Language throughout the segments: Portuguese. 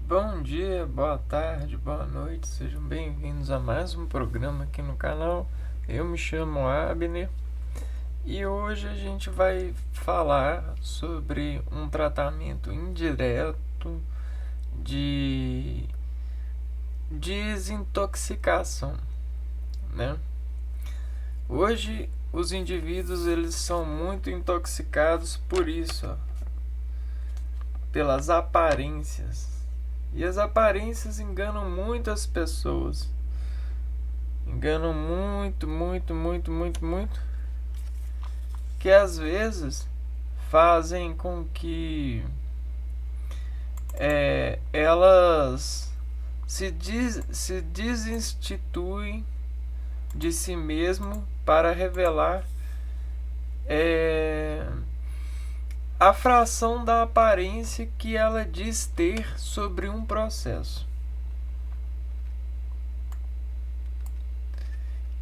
Bom dia, boa tarde, boa noite, sejam bem-vindos a mais um programa aqui no canal. Eu me chamo Abner e hoje a gente vai falar sobre um tratamento indireto de desintoxicação, né? Hoje os indivíduos eles são muito intoxicados por isso, ó, pelas aparências. E as aparências enganam muito as pessoas. Enganam muito, muito, muito, muito, muito. Que às vezes fazem com que elas se desinstituem de si mesmo para revelar a fração da aparência que ela diz ter sobre um processo.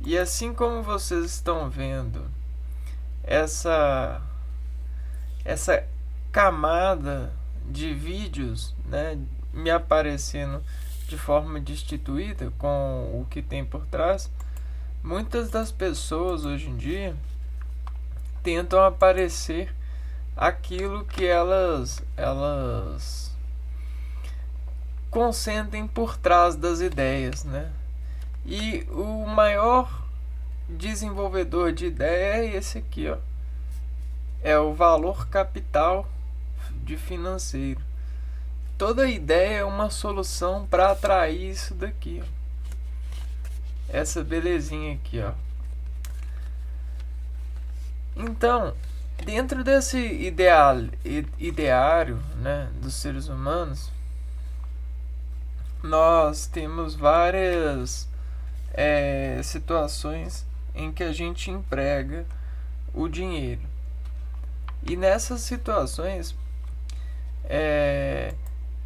E assim como vocês estão vendo essa camada de vídeos, né, me aparecendo de forma destituída com o que tem por trás, muitas das pessoas hoje em dia tentam aparecer aquilo que elas consentem por trás das ideias, né? E o maior desenvolvedor de ideia é esse aqui, ó. É o valor capital de financeiro. Toda ideia é uma solução para atrair isso daqui, ó. Essa belezinha aqui, ó. Então, dentro desse ideário, né, dos seres humanos, nós temos várias situações em que a gente emprega o dinheiro. E nessas situações,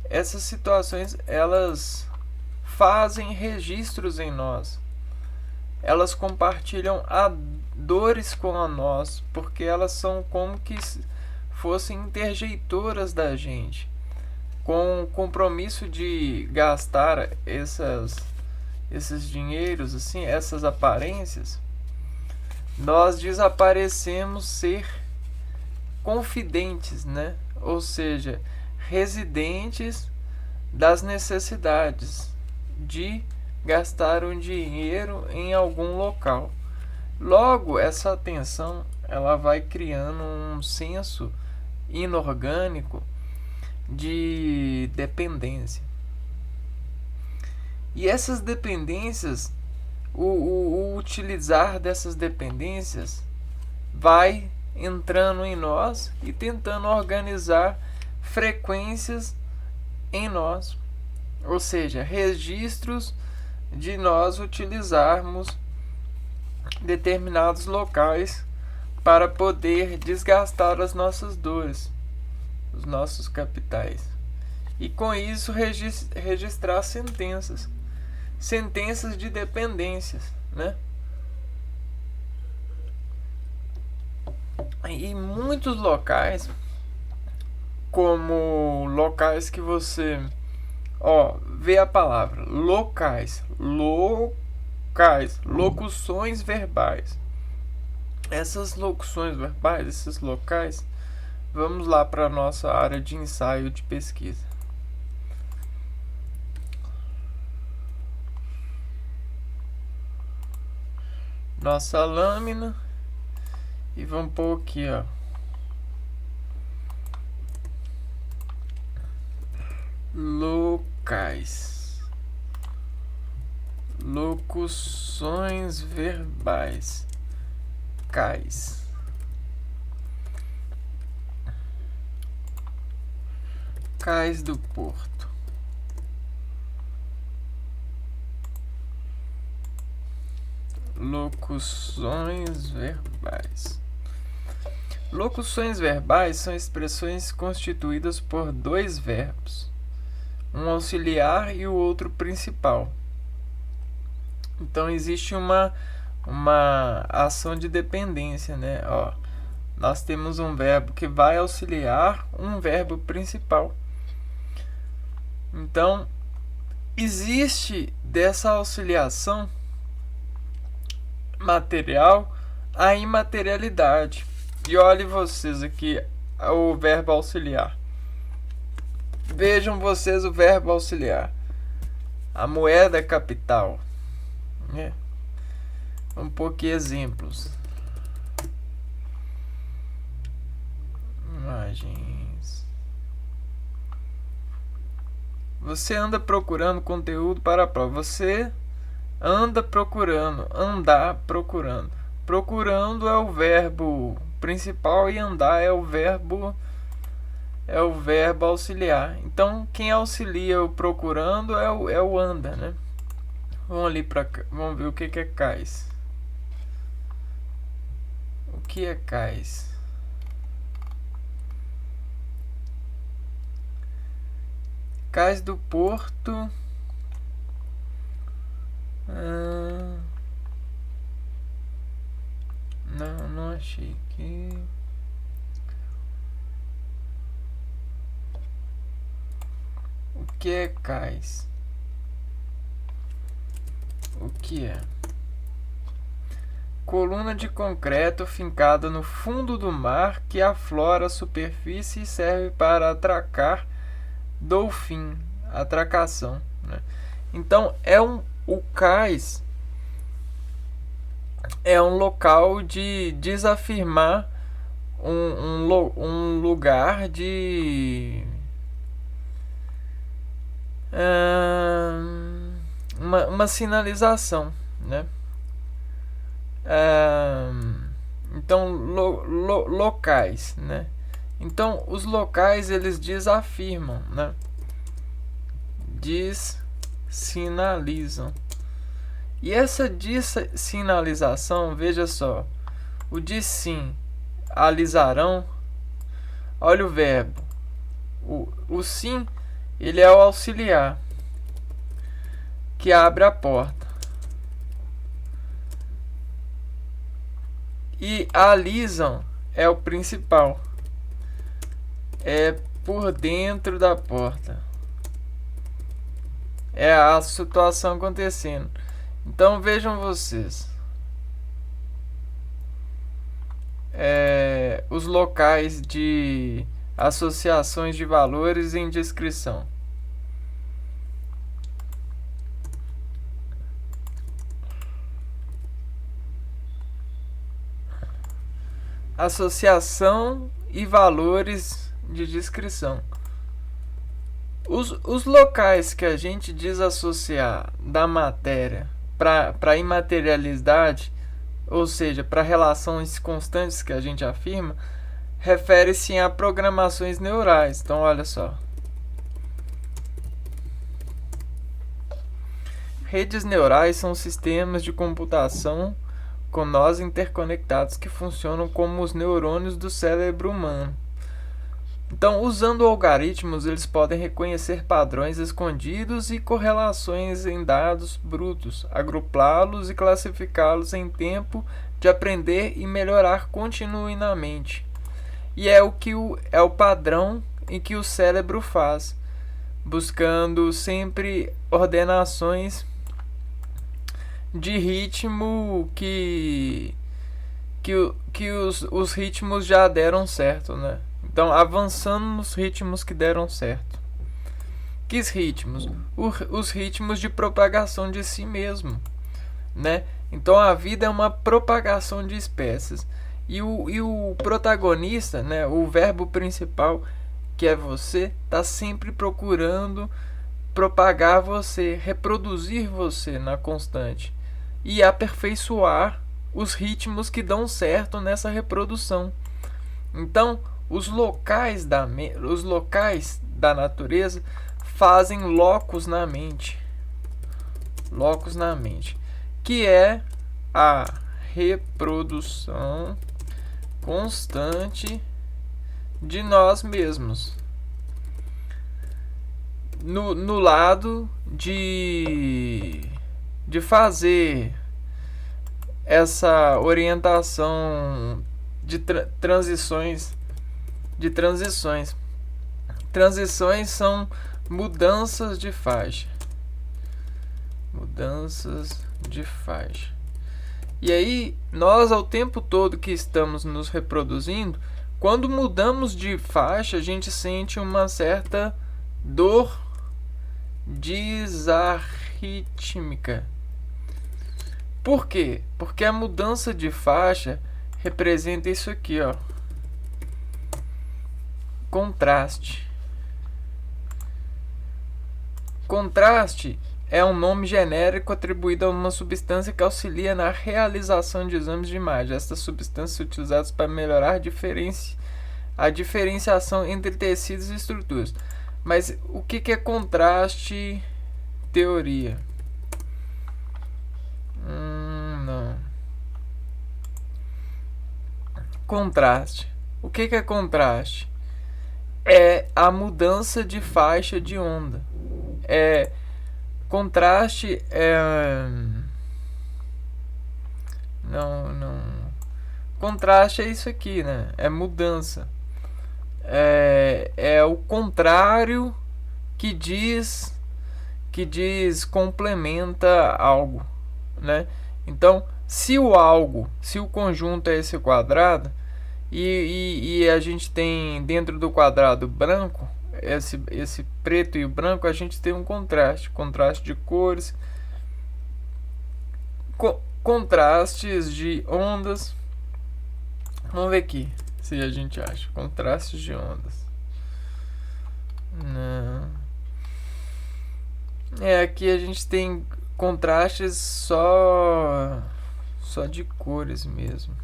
essas situações elas fazem registros em nós. Elas compartilham dores com a nós, porque elas são como que fossem interjeitoras da gente, com o compromisso de gastar esses dinheiros, assim, essas aparências. Nós desaparecemos ser confidentes, né? Ou seja, residentes das necessidades de gastar um dinheiro em algum local. Logo, essa atenção ela vai criando um senso inorgânico de dependência. E essas dependências, o utilizar dessas dependências vai entrando em nós e tentando organizar frequências em nós, ou seja, registros de nós utilizarmos determinados locais para poder desgastar as nossas dores, os nossos capitais, e com isso registrar sentenças de dependências, né? E muitos locais, como locais que você vê a palavra locais, locuções verbais. Essas locuções verbais, esses locais, vamos lá para a nossa área de ensaio de pesquisa. Nossa lâmina, e vamos pôr aqui, ó, locais, locuções verbais, cais, cais do Porto. Locuções verbais. Locuções verbais são expressões constituídas por dois verbos, um auxiliar e o outro principal. Então existe uma ação de dependência, né? Nós temos um verbo que vai auxiliar um verbo principal. Então, existe dessa auxiliação material a imaterialidade. E olhem vocês aqui o verbo auxiliar. Vejam vocês o verbo auxiliar. A moeda capital. Vamos pôr aqui exemplos. Imagens. Você anda procurando conteúdo para a prova. Você anda procurando. Andar procurando. Procurando é o verbo principal e andar é o verbo auxiliar. Então, quem auxilia o procurando é o anda, né? Vamos ali para cá. Vamos ver o que é cais. O que é cais? Cais do Porto. Não achei aqui. O que é cais? O que é? Coluna de concreto fincada no fundo do mar que aflora a superfície e serve para atracar dolfim, atracação, né? Então o cais é um local de desafirmar um lugar de uma sinalização, né? Então locais, né? Então os locais eles desafirmam, né? Sinalizam. E essa sinalização, veja só, o sim alisarão. Olha o verbo. O sim, ele é o auxiliar que abre a porta. E alisam é o principal. É por dentro da porta. É a situação acontecendo. Então vejam vocês. Os locais de associações de valores em descrição. Associação e valores de descrição. Os locais que a gente desassociar da matéria para imaterialidade, ou seja, para relações constantes que a gente afirma, refere-se a programações neurais. Então, olha só. Redes neurais são sistemas de computação com nós interconectados que funcionam como os neurônios do cérebro humano. Então, usando algoritmos, eles podem reconhecer padrões escondidos e correlações em dados brutos, agrupá-los e classificá-los em tempo de aprender e melhorar continuamente. E é o padrão em que o cérebro faz, buscando sempre ordenações de ritmo que os ritmos já deram certo, né? Então, avançando nos ritmos que deram certo. Que ritmos? Os ritmos de propagação de si mesmo, né? Então, a vida é uma propagação de espécies. E o protagonista, né, o verbo principal, que é você, está sempre procurando propagar você, reproduzir você na constante. E aperfeiçoar os ritmos que dão certo nessa reprodução. Então, os locais da natureza fazem locus na mente. Locus na mente. Que é a reprodução constante de nós mesmos. No lado de fazer essa orientação de transições. Transições são mudanças de faixa. Mudanças de faixa. E aí, nós ao tempo todo que estamos nos reproduzindo, quando mudamos de faixa, a gente sente uma certa dor disarrítmica. Por quê? Porque a mudança de faixa representa isso aqui, ó. Contraste. Contraste é um nome genérico atribuído a uma substância que auxilia na realização de exames de imagem. Estas substâncias são utilizadas para melhorar a diferenciação entre tecidos e estruturas. Mas o que é contraste, teoria? Não. Contraste. O que é contraste? É a mudança de faixa de onda. Contraste não. Contraste é isso aqui, né? É mudança. É o contrário que diz complementa algo, né? Então, se o conjunto é esse quadrado e a gente tem dentro do quadrado branco, esse preto e o branco, a gente tem um contraste de cores, contrastes de ondas. Vamos ver aqui se a gente acha contrastes de ondas. Não. Aqui a gente tem contrastes só de cores mesmo.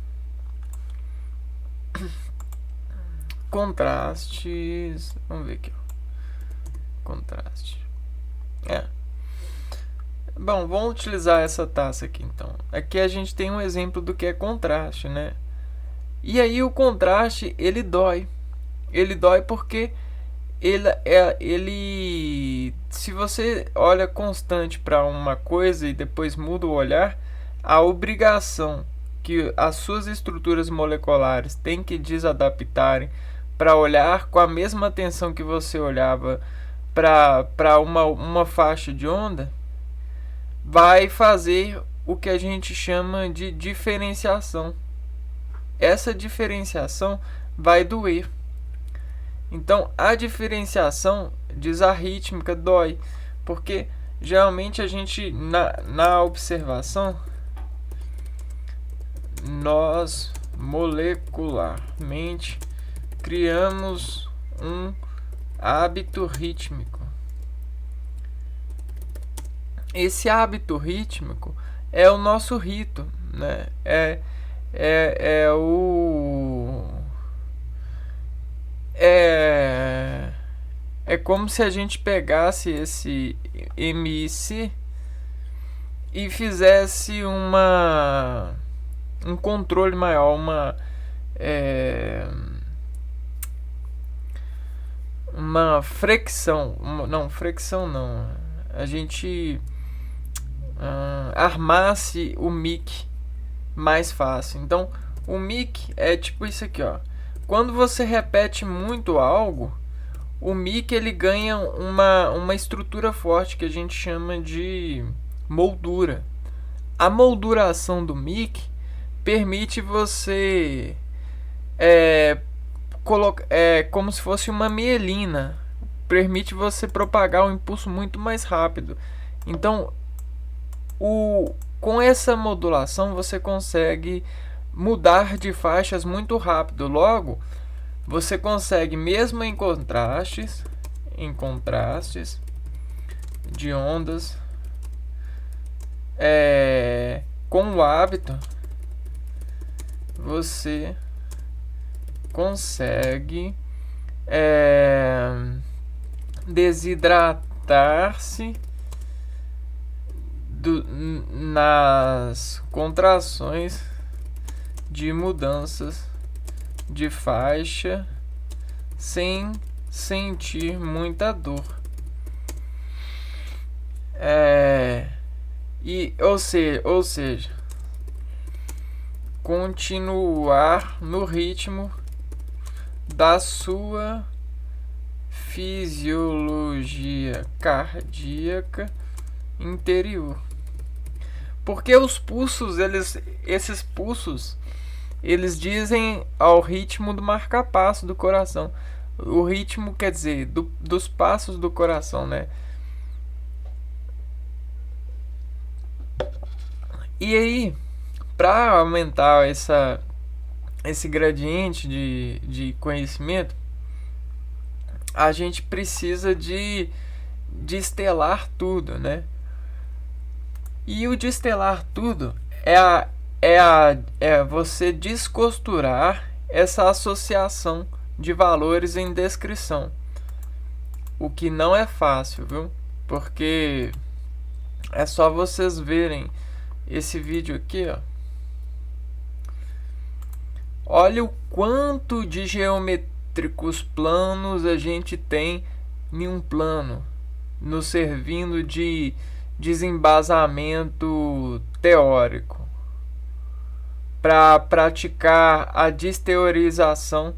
Contrastes, vamos ver aqui, ó. Contraste. Bom, vamos utilizar essa taça aqui então. Aqui a gente tem um exemplo do que é contraste, né? E aí o contraste, ele dói. Ele dói porque se você olha constante para uma coisa e depois muda o olhar, a obrigação que as suas estruturas moleculares têm que desadaptarem para olhar com a mesma atenção que você olhava para uma faixa de onda, vai fazer o que a gente chama de diferenciação. Essa diferenciação vai doer. Então, a diferenciação disarrítmica dói, porque geralmente a gente, na observação, nós molecularmente criamos um hábito rítmico. Esse hábito rítmico é o nosso rito, né? É como se a gente pegasse esse MIC e fizesse um controle maior, uma fricção, a gente armasse o mic mais fácil. Então, o mic é tipo isso aqui, ó. Quando você repete muito algo, o mic ele ganha uma estrutura forte que a gente chama de moldura. A molduração do mic permite você como se fosse uma mielina, permite você propagar o impulso muito mais rápido. Então, com essa modulação você consegue mudar de faixas muito rápido. Logo, você consegue, mesmo em contrastes de ondas, com o hábito, você consegue desidratar-se nas contrações de mudanças de faixa sem sentir muita dor. Ou seja, continuar no ritmo da sua fisiologia cardíaca interior. Porque os pulsos, esses pulsos, eles dizem ao ritmo do marca-passo do coração. O ritmo quer dizer dos passos do coração, né? E aí, para aumentar esse gradiente de conhecimento, a gente precisa de estelar tudo, né? E o de estelar tudo é você descosturar essa associação de valores em descrição. O que não é fácil, viu? Porque é só vocês verem esse vídeo aqui, ó. Olha o quanto de geométricos planos a gente tem em um plano, nos servindo de desembasamento teórico para praticar a desteorização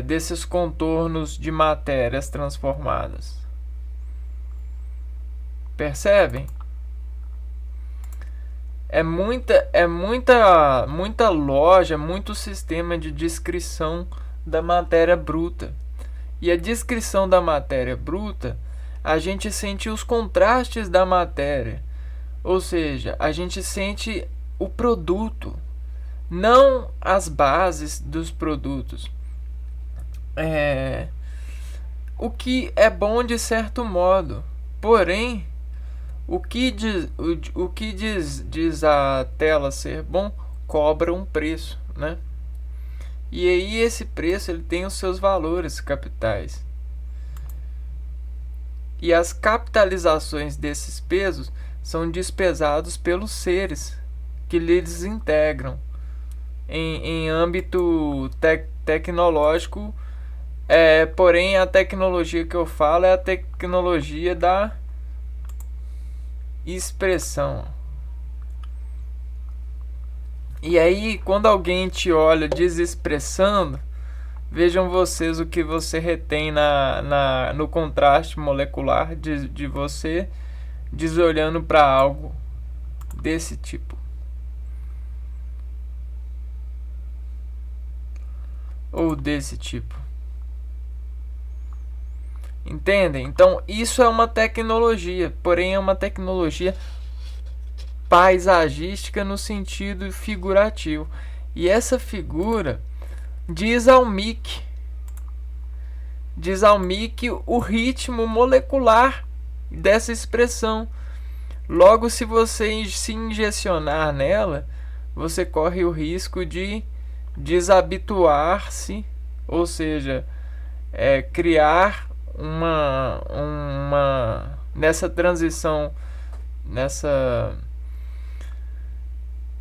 desses contornos de matérias transformadas. Percebem? É muita loja, muito sistema de descrição da matéria bruta. E a descrição da matéria bruta, a gente sente os contrastes da matéria. Ou seja, a gente sente o produto, não as bases dos produtos. O que é bom de certo modo. Porém, o que diz a tela ser bom cobra um preço, né? E aí esse preço ele tem os seus valores capitais. E as capitalizações desses pesos são despesados pelos seres que lhes integram em âmbito tecnológico. Porém, a tecnologia que eu falo é a tecnologia da expressão. E aí, quando alguém te olha desexpressando, vejam vocês o que você retém no contraste molecular de você desolhando para algo desse tipo. Ou desse tipo. Entendem? Então, isso é uma tecnologia, porém é uma tecnologia paisagística no sentido figurativo. E essa figura diz ao Mick o ritmo molecular dessa expressão. Logo, se você se injecionar nela, você corre o risco de desabituar-se, ou seja, criar nessa transição,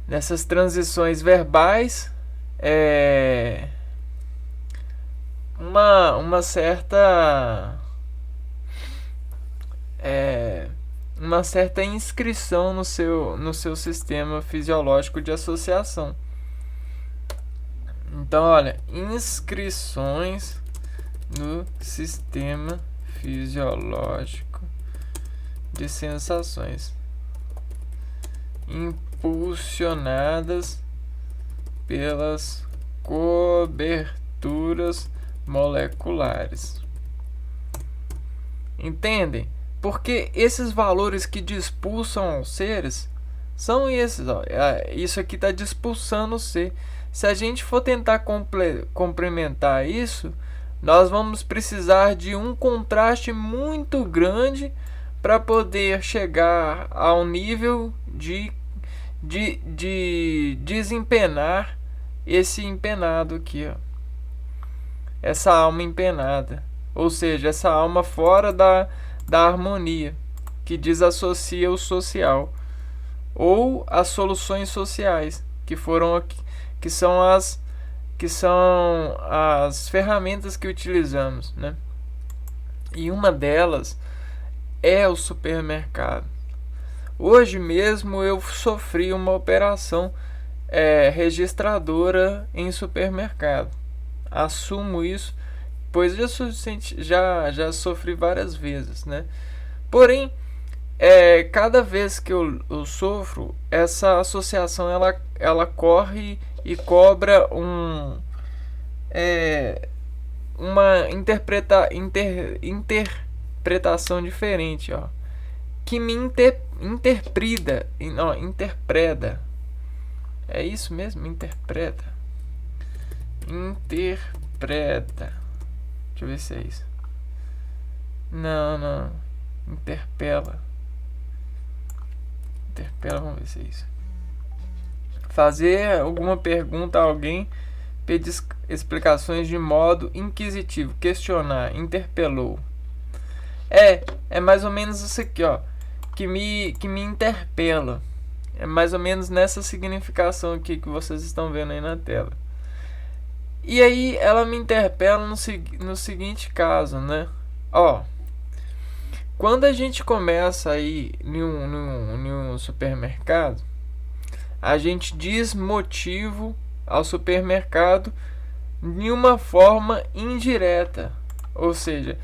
nessas transições verbais, uma certa inscrição no seu sistema fisiológico de associação. Então, olha, inscrições no sistema fisiológico de sensações impulsionadas pelas coberturas moleculares. Entendem? Porque esses valores que expulsam os seres são esses. Ó. Isso aqui está expulsando o ser. Se a gente for tentar complementar isso, nós vamos precisar de um contraste muito grande para poder chegar ao nível de desempenar esse empenado aqui, ó. Essa alma empenada, ou seja, essa alma fora da harmonia, que desassocia o social, ou as soluções sociais, que são as ferramentas que utilizamos, né? E uma delas é o supermercado. Hoje mesmo eu sofri uma operação registradora em supermercado. Assumo isso pois já sofri várias vezes, né? Porém, cada vez que eu sofro, essa associação ela corre e cobra uma interpretação diferente, ó, que me interpreta. É isso mesmo? Interpreta. Deixa eu ver se é isso. Não. Interpela, vamos ver se é isso. Fazer alguma pergunta a alguém, pedir explicações de modo inquisitivo, questionar, interpelou. É mais ou menos isso aqui, ó, que me interpela. É mais ou menos nessa significação aqui que vocês estão vendo aí na tela. E aí ela me interpela no seguinte caso, né? Ó, quando a gente começa aí em um supermercado, a gente diz motivo ao supermercado de uma forma indireta. Ou seja,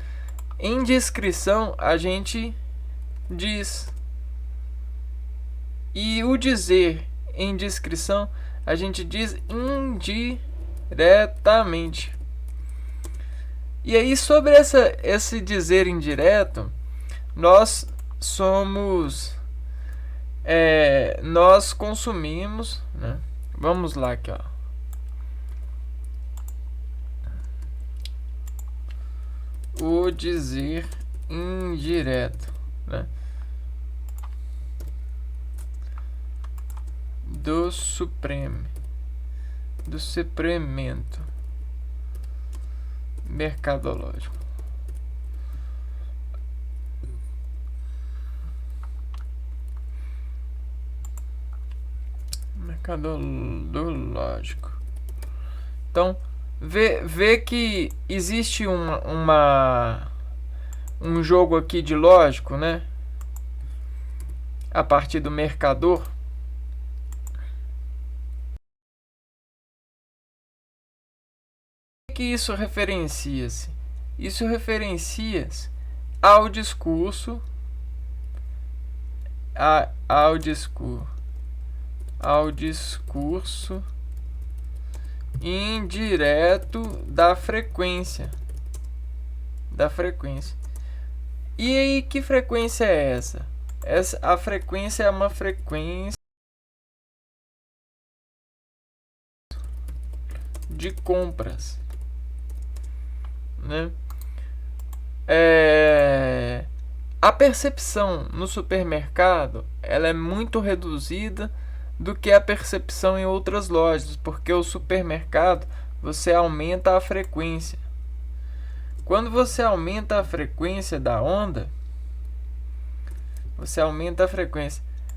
em descrição a gente diz. E o dizer em descrição a gente diz indiretamente. E aí sobre esse dizer indireto, nós consumimos, né? Vamos lá aqui, ó. O dizer indireto, né? Do suplemento mercadológico. Então, vê que existe um jogo aqui de lógico, né? A partir do mercador. O que isso referencia-se? Isso referencia-se ao discurso indireto da frequência. E aí, que frequência é essa? A frequência é uma frequência de compras, né? A percepção no supermercado ela é muito reduzida do que a percepção em outras lojas, porque o supermercado você aumenta a frequência. Quando você aumenta a frequência da onda,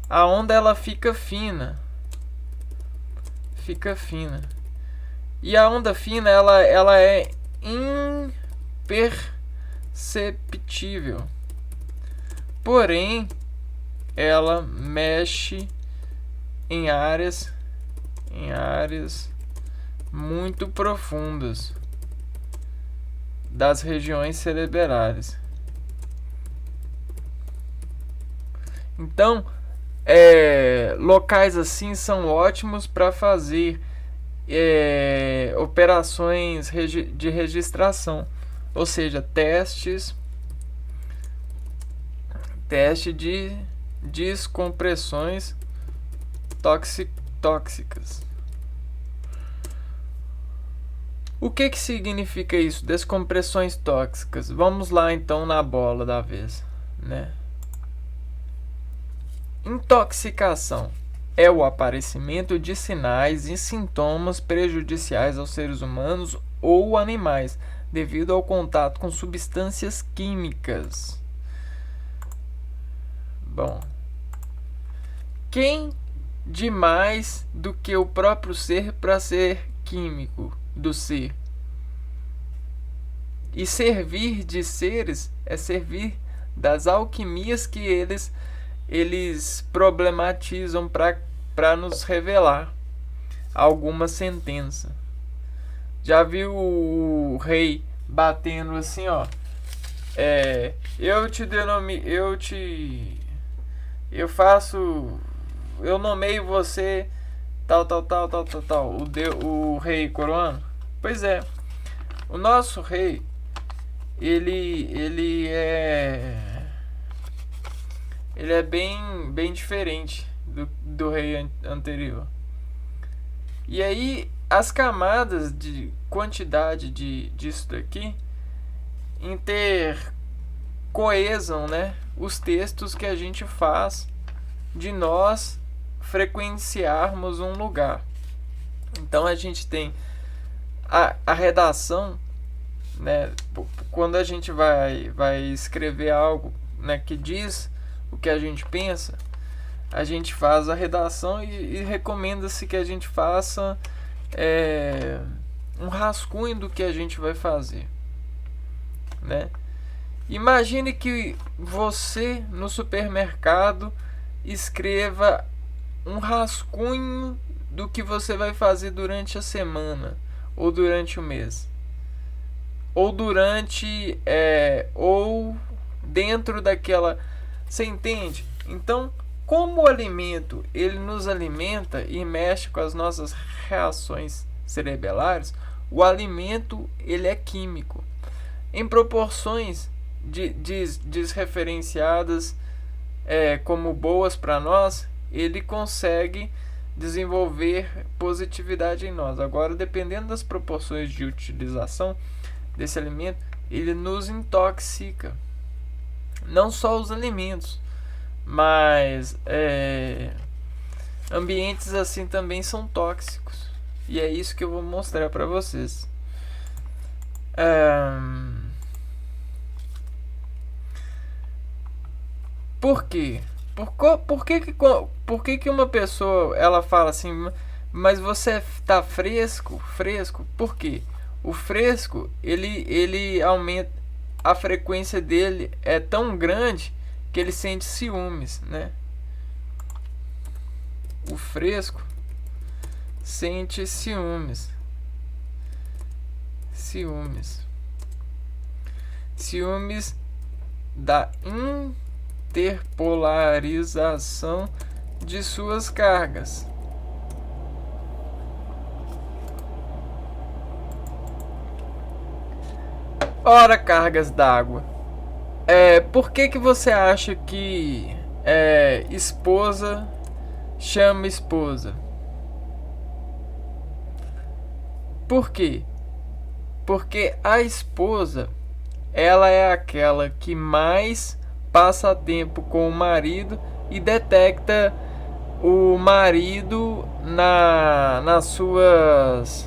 a onda ela fica fina. E a onda fina ela é imperceptível. Porém, ela mexe em áreas muito profundas das regiões cerebrais. Então, locais assim são ótimos para fazer operações de registração, ou seja, teste de descompressões tóxicas. O que significa isso? Descompressões tóxicas. Vamos lá então na bola da vez, né? Intoxicação é o aparecimento de sinais e sintomas prejudiciais aos seres humanos ou animais devido ao contato com substâncias químicas. Bom, quem de mais do que o próprio ser para ser químico do ser? E servir de seres é servir das alquimias que eles problematizam para nos revelar alguma sentença. Já viu o rei batendo assim, ó. Eu nomeio você tal, tal, tal, tal, tal, tal, o rei coroano. Pois é, o nosso rei, ele é bem diferente do rei anterior. E aí as camadas de quantidade disso daqui intercoesam, né, os textos que a gente faz de nós frequenciarmos um lugar. Então a gente tem a redação, né, quando a gente vai escrever algo, né, que diz o que a gente pensa, a gente faz a redação e recomenda-se que a gente faça um rascunho do que a gente vai fazer, né? Imagine que você no supermercado escreva um rascunho do que você vai fazer durante a semana, ou durante o mês, ou ou dentro daquela. Você entende? Então, como o alimento ele nos alimenta e mexe com as nossas reações cerebelares, o alimento ele é químico em proporções desreferenciadas, como boas para nós. Ele consegue desenvolver positividade em nós. Agora, dependendo das proporções de utilização desse alimento, ele nos intoxica. Não só os alimentos, mas ambientes assim também são tóxicos. E é isso que eu vou mostrar para vocês. Por quê? Por que uma pessoa ela fala assim, mas você tá fresco? Por quê? O fresco, ele aumenta, a frequência dele é tão grande que ele sente ciúmes, né? O fresco sente ciúmes. Ciúmes da interpolarização de suas cargas. Ora, cargas d'água. Por que você acha que esposa chama esposa? Por quê? Porque a esposa, ela é aquela que mais passa tempo com o marido e detecta o marido nas suas...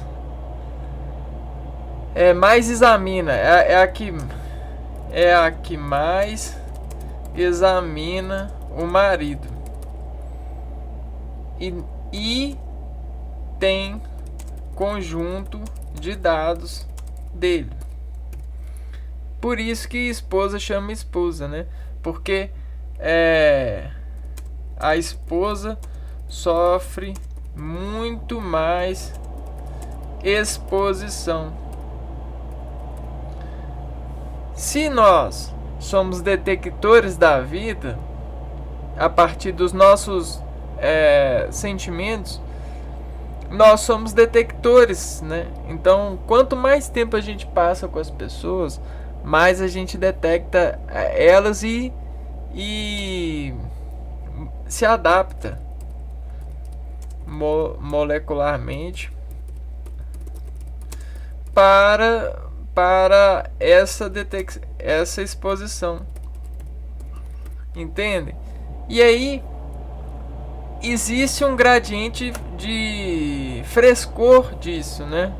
mais examina, é a que mais examina o marido e tem conjunto de dados dele. Por isso que esposa chama esposa, né? Porque a esposa sofre muito mais exposição. Se nós somos detectores da vida a partir dos nossos sentimentos, nós somos detectores, né? Então, quanto mais tempo a gente passa com as pessoas, mais a gente detecta elas e se adapta molecularmente para essa exposição. Entende? E aí existe um gradiente de frescor disso, né?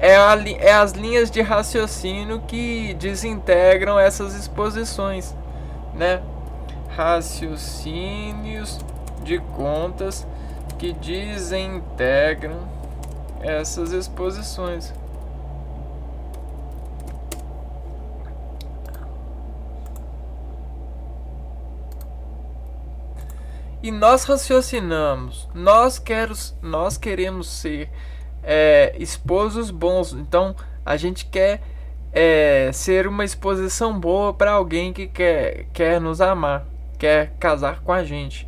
É as linhas de raciocínio que desintegram essas exposições, né? Raciocínios de contas que desintegram essas exposições. E nós raciocinamos, nós queremos ser esposos bons. Então A gente quer ser uma exposição boa para alguém que quer nos amar, quer casar com a gente,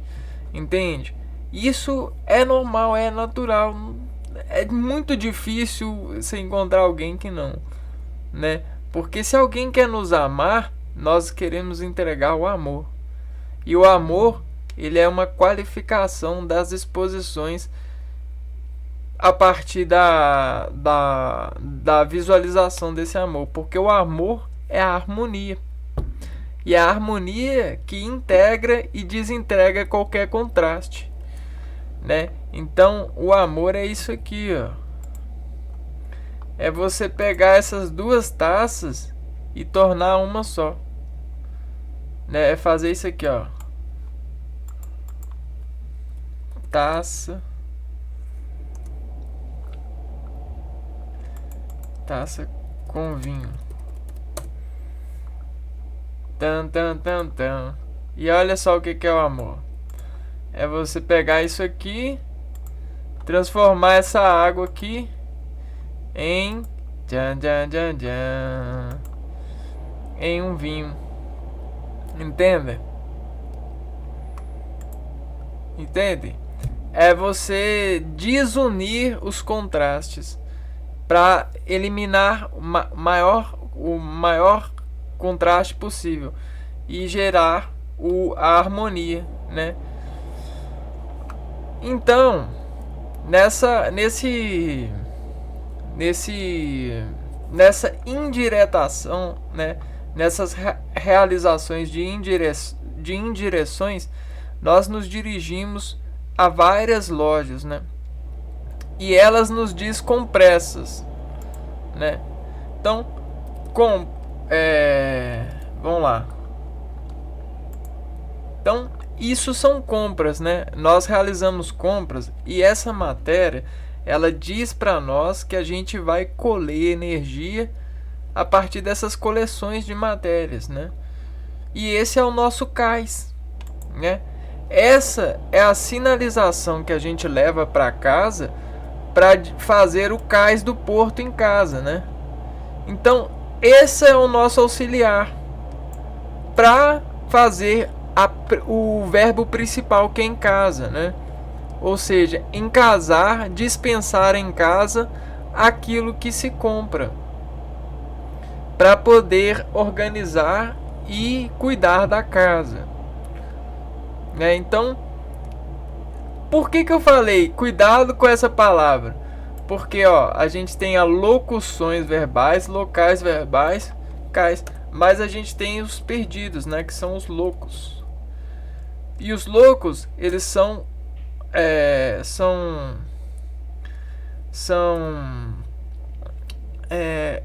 entende? Isso é normal, é natural. É muito difícil você encontrar alguém que não, né? Porque se alguém quer nos amar, nós queremos entregar o amor. E o amor, ele é uma qualificação das exposições a partir da visualização desse amor. Porque o amor é a harmonia. E é a harmonia que integra e desintegra qualquer contraste, né? Então, o amor é isso aqui, ó. É você pegar essas duas taças e tornar uma só, né? É fazer isso aqui, ó. Taça com vinho. Tan, tan, tan, tan. E olha só o que é o amor. É você pegar isso aqui, transformar essa água aqui em em um vinho. Entende? Entende? É você desunir os contrastes para eliminar o maior contraste possível e gerar a harmonia, né? Então, nessa indiretação, né? Nessas realizações de indireções, nós nos dirigimos a várias lojas, né? E elas nos diz com pressas, né? Então, vamos lá. Então, isso são compras, né? Nós realizamos compras e essa matéria, ela diz para nós que a gente vai colher energia a partir dessas coleções de matérias, né? E esse é o nosso cais, né? Essa é a sinalização que a gente leva para casa para fazer o cais do porto em casa, né? Então, esse é o nosso auxiliar para fazer o verbo principal, que é em casa, né? Ou seja, em casar, dispensar em casa aquilo que se compra, para poder organizar e cuidar da casa, né? Então, por que eu falei cuidado com essa palavra? Porque a gente tem as locuções verbais, locais verbais, cais, mas a gente tem os perdidos, né? Que são os loucos. E os loucos, eles são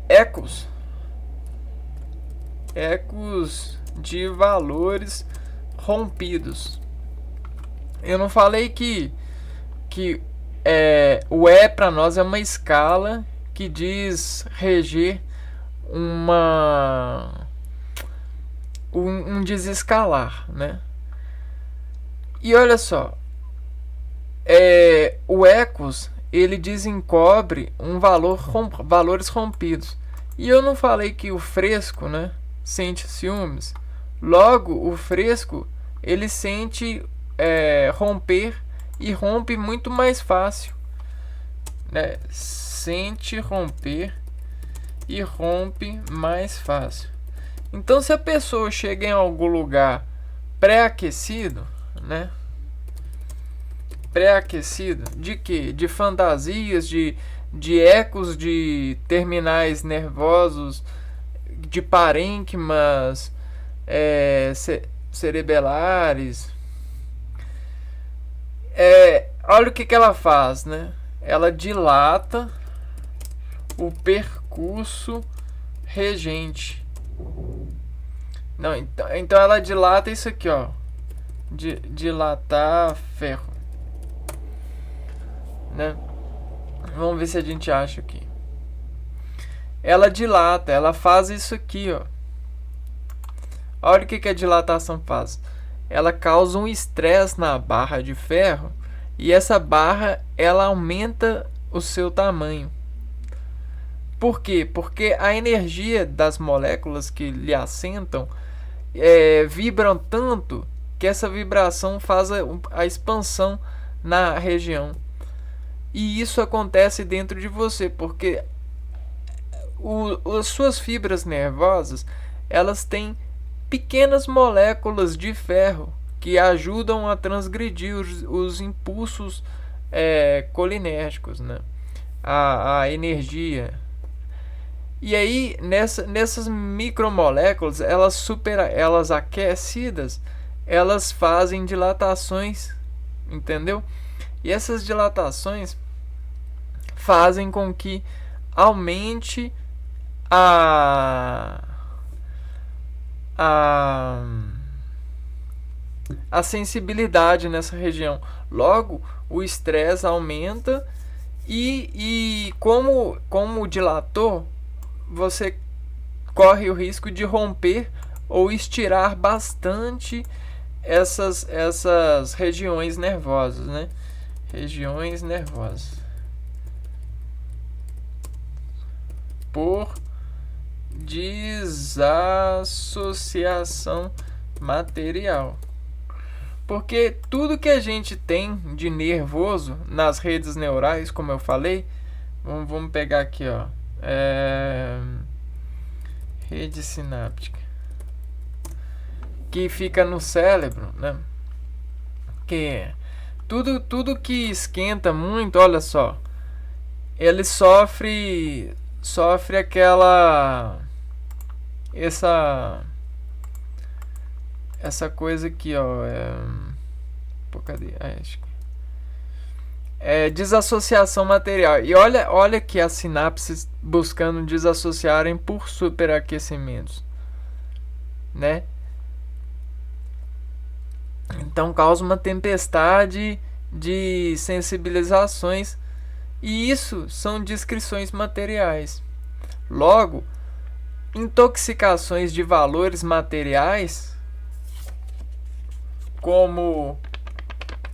ecos de valores rompidos. Eu não falei que o E para nós é uma escala que diz reger um desescalar, né? E olha só, o ecos, ele desencobre valores rompidos. E eu não falei que o fresco, né, sente ciúmes. Logo, o fresco, ele sente romper e rompe muito mais fácil, né? Sente romper e rompe mais fácil. Então, se a pessoa chega em algum lugar pré-aquecido, né? Pré-aquecido de quê? De fantasias, de ecos de terminais nervosos, de parênquimas cerebelares. Olha o que ela faz, né? Ela dilata o percurso regente. Não, então ela dilata isso aqui, ó. Dilatar ferro, né? Vamos ver se a gente acha aqui. Ela dilata, ela faz isso aqui, ó. Olha o que a dilatação faz. Ela causa um estresse na barra de ferro e essa barra, ela aumenta o seu tamanho. Por quê? Porque a energia das moléculas que lhe assentam vibram tanto que essa vibração faz a expansão na região. E isso acontece dentro de você, porque as suas fibras nervosas, elas têm pequenas moléculas de ferro que ajudam a transgredir os impulsos colinérgicos, né? A energia. E aí, nessas micromoléculas, elas aquecidas, elas fazem dilatações, entendeu? E essas dilatações fazem com que aumente a sensibilidade nessa região. Logo, o estresse aumenta e como o dilator, você corre o risco de romper ou estirar bastante essas regiões nervosas, né? Regiões nervosas. Por desassociação material. Porque tudo que a gente tem de nervoso nas redes neurais, como eu falei, vamos pegar aqui, ó, rede sináptica, que fica no cérebro, né? Que tudo que esquenta muito, olha só, ele sofre aquela essa coisa aqui, ó, cadê? Acho que desassociação material. E olha que as sinapses buscando desassociarem por superaquecimentos, né? Então causa uma tempestade de sensibilizações, e isso são descrições materiais. Logo, intoxicações de valores materiais, como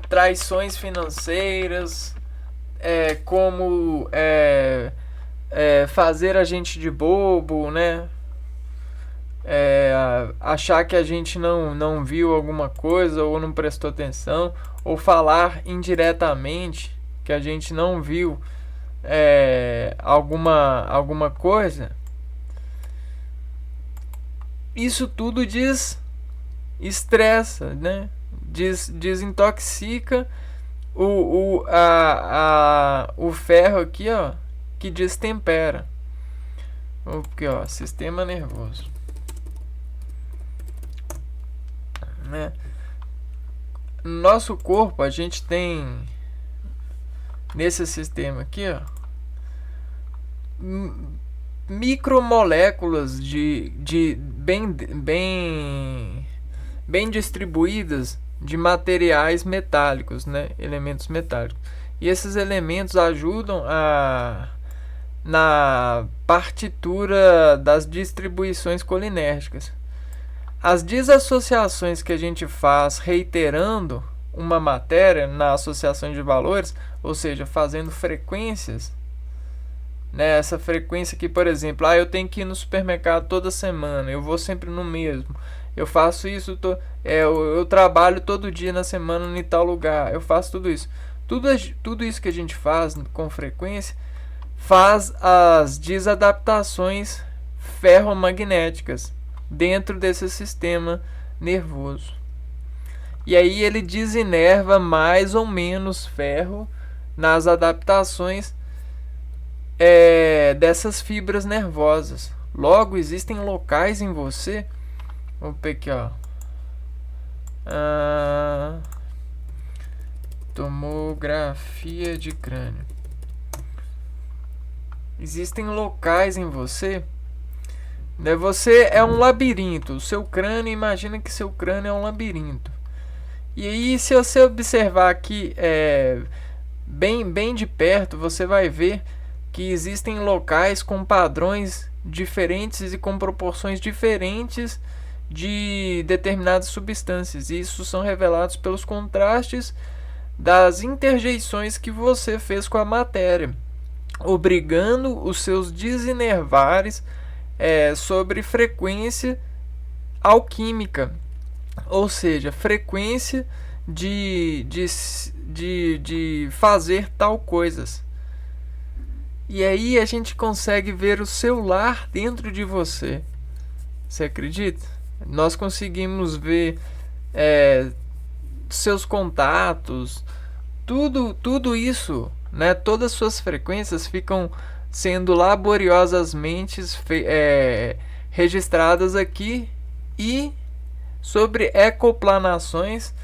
traições financeiras, como fazer a gente de bobo, né? Achar que a gente não viu alguma coisa ou não prestou atenção, ou falar indiretamente que a gente não viu alguma coisa. Isso tudo estressa, né? Desintoxica o ferro aqui, ó, que destempera. Aqui, ó, sistema nervoso, né? No nosso corpo a gente tem, nesse sistema aqui, ó, micromoléculas bem distribuídas de materiais metálicos, né? Elementos metálicos. E esses elementos ajudam na partitura das distribuições colinérgicas. As desassociações que a gente faz reiterando uma matéria na associação de valores, ou seja, fazendo frequências, né? Essa frequência aqui, por exemplo, eu tenho que ir no supermercado toda semana, eu vou sempre no mesmo. Eu faço isso, eu trabalho todo dia na semana em tal lugar, eu faço tudo isso. Tudo isso que a gente faz com frequência faz as desadaptações ferromagnéticas dentro desse sistema nervoso. E aí ele desinerva mais ou menos ferro nas adaptações dessas fibras nervosas. Logo, existem locais em você. Vamos ver aqui, ó. Tomografia de crânio. Existem locais em você, né? Você é um labirinto. O seu crânio, imagina que seu crânio é um labirinto. E aí, se você observar aqui bem de perto, você vai ver que existem locais com padrões diferentes e com proporções diferentes de determinadas substâncias. E isso são revelados pelos contrastes das interjeições que você fez com a matéria. obrigando os seus desinervares sobre frequência alquímica, ou seja, frequência de fazer tal coisas. E aí a gente consegue ver o seu lar dentro de você. Você acredita? Nós conseguimos ver seus contatos, tudo isso, né? Todas as suas frequências ficam sendo laboriosamente registradas aqui, e sobre ecoplanações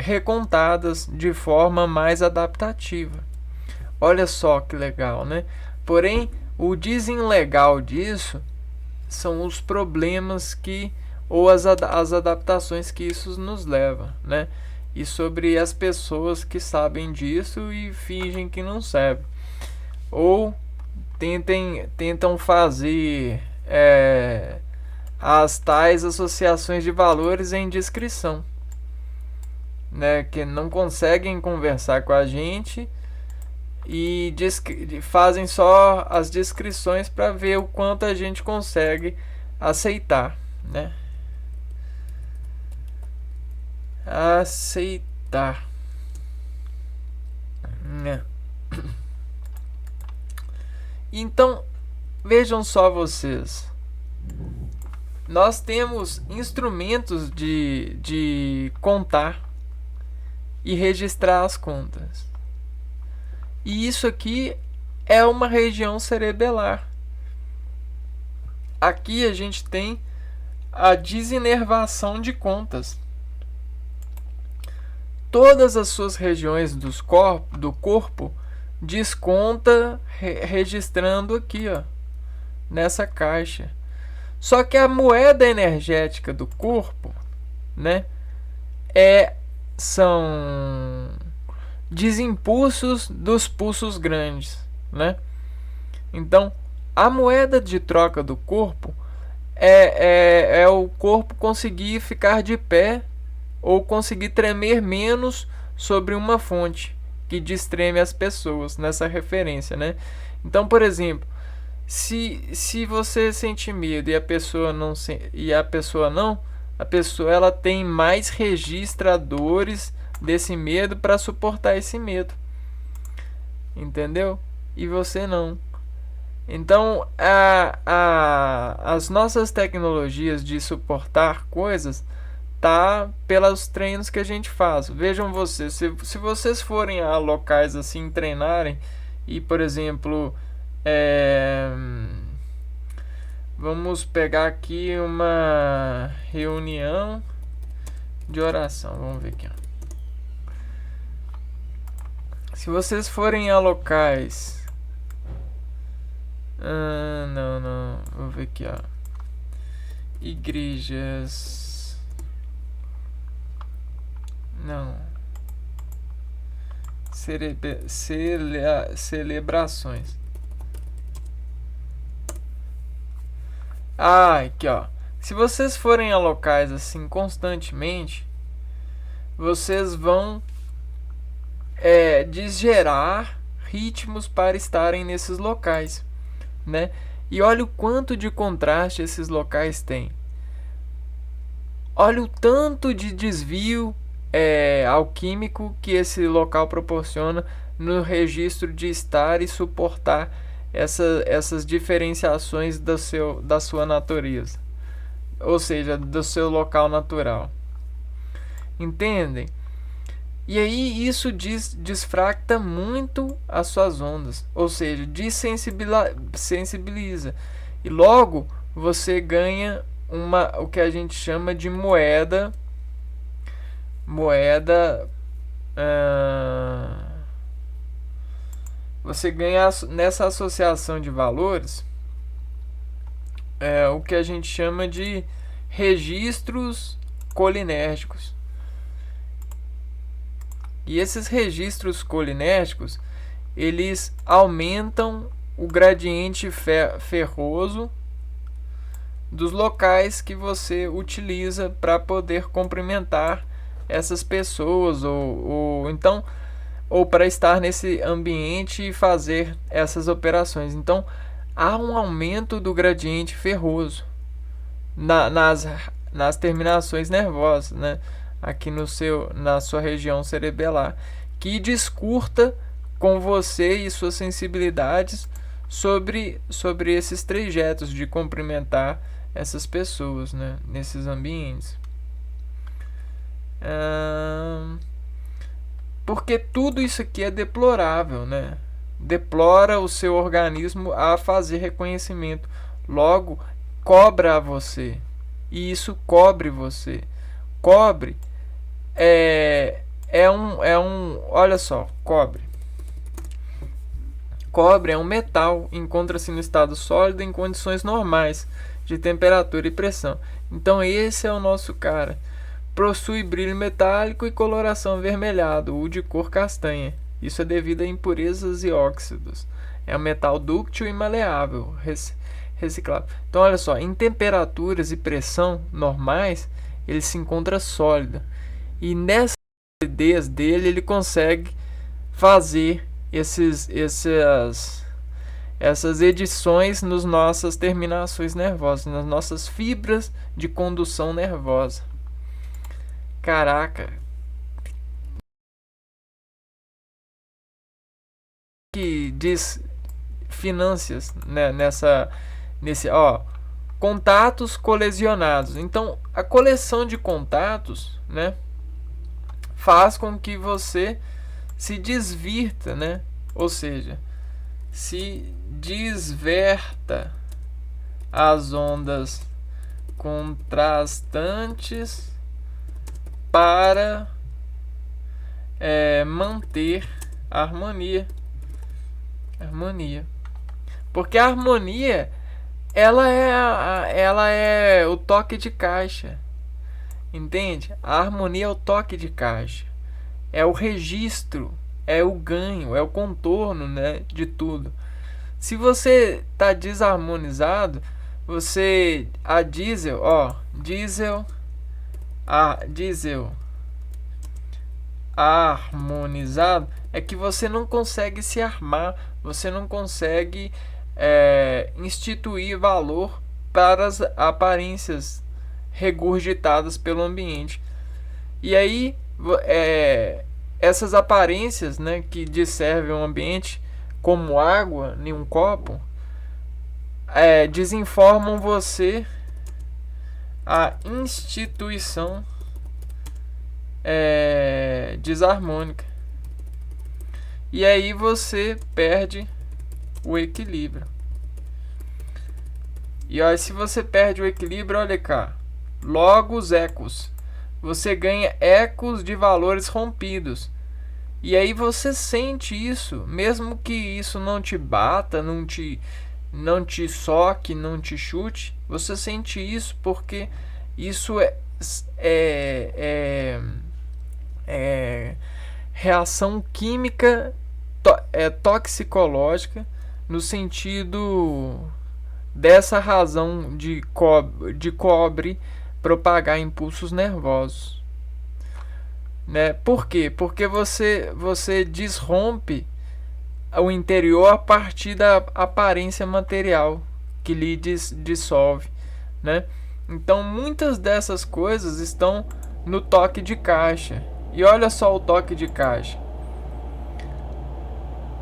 recontadas de forma mais adaptativa. Olha só que legal, né? Porém, o desenlegal disso são os problemas ou as adaptações que isso nos leva, né? E sobre as pessoas que sabem disso e fingem que não sabem, ou tentam fazer as tais associações de valores em discrição, né? Que não conseguem conversar com a gente e fazem só as descrições para ver o quanto a gente consegue aceitar, né? Aceitar, né? Então, vejam só vocês, nós temos instrumentos de contar e registrar as contas. E isso aqui é uma região cerebelar. Aqui a gente tem a desinervação de contas. Todas as suas regiões do corpo desconta registrando aqui, ó, nessa caixa. Só que a moeda energética do corpo, né, são desimpulsos dos pulsos grandes, né? Então, a moeda de troca do corpo é o corpo conseguir ficar de pé ou conseguir tremer menos sobre uma fonte que destreme as pessoas nessa referência, né? Então, por exemplo, se você sente medo e a pessoa não, a pessoa ela tem mais registradores desse medo para suportar esse medo, entendeu? E você não. Então, as nossas tecnologias de suportar coisas tá pelos treinos que a gente faz. Vejam vocês, se vocês forem a locais assim treinarem e, por exemplo, vamos pegar aqui uma reunião de oração. Vamos ver aqui, ó. Se vocês forem a locais... não. Vou ver aqui, ó. Igrejas... Não. Celebrações. Aqui, ó. Se vocês forem a locais assim constantemente, vocês vão desgerar ritmos para estarem nesses locais, né? E olha o quanto de contraste esses locais têm. Olha o tanto de desvio alquímico que esse local proporciona no registro de estar e suportar essas diferenciações da sua natureza, ou seja, do seu local natural. Entendem? E aí isso desfracta muito as suas ondas, ou seja, desensibiliza. E logo você ganha o que a gente chama de moeda você ganha nessa associação de valores o que a gente chama de registros colinérgicos. E esses registros colinérgicos, eles aumentam o gradiente ferroso dos locais que você utiliza para poder cumprimentar essas pessoas, ou então ou para estar nesse ambiente e fazer essas operações. Então, há um aumento do gradiente ferroso nas terminações nervosas, né? Aqui na sua região cerebelar, que descurta com você e suas sensibilidades sobre esses trajetos de cumprimentar essas pessoas, né? Nesses ambientes. Porque tudo isso aqui é deplorável, né? Deplora o seu organismo a fazer reconhecimento. Logo, cobra a você. E isso cobre você. Cobre olha só, cobre. Cobre é um metal, encontra-se no estado sólido em condições normais de temperatura e pressão. Então esse é o nosso cara. Possui brilho metálico e coloração avermelhada ou de cor castanha. Isso é devido a impurezas e óxidos. É um metal dúctil e maleável, reciclável. Então olha só, em temperaturas e pressão normais, ele se encontra sólido. E nessa solidez dele, ele consegue fazer essas edições nas nossas terminações nervosas, nas nossas fibras de condução nervosa. Caraca. Que diz finanças, né, contatos colesionados. Então, a coleção de contatos, né, faz com que você se desvirta, né? Ou seja, se desverta as ondas contrastantes para manter a harmonia. Porque a harmonia ela é o toque de caixa. Entende? A harmonia é o toque de caixa. É o registro, é o ganho, é o contorno, né, de tudo. Se você está desarmonizado, a diesel harmonizado é que você não consegue se armar, você não consegue instituir valor para as aparências regurgitadas pelo ambiente. E aí essas aparências, né, que desservem o ambiente, como água em um copo, desinformam você a instituição desarmônica. E aí você perde o equilíbrio. E aí, se você perde o equilíbrio, olha cá, logo os ecos. Você ganha ecos de valores rompidos. E aí você sente isso, mesmo que isso não te bata, não te soque, não te chute. Você sente isso porque isso é reação química toxicológica, no sentido dessa razão de cobre propagar impulsos nervosos, né? Por quê? Porque você desrompe o interior a partir da aparência material que lhe dissolve, né? Então muitas dessas coisas estão no toque de caixa. E olha só o toque de caixa.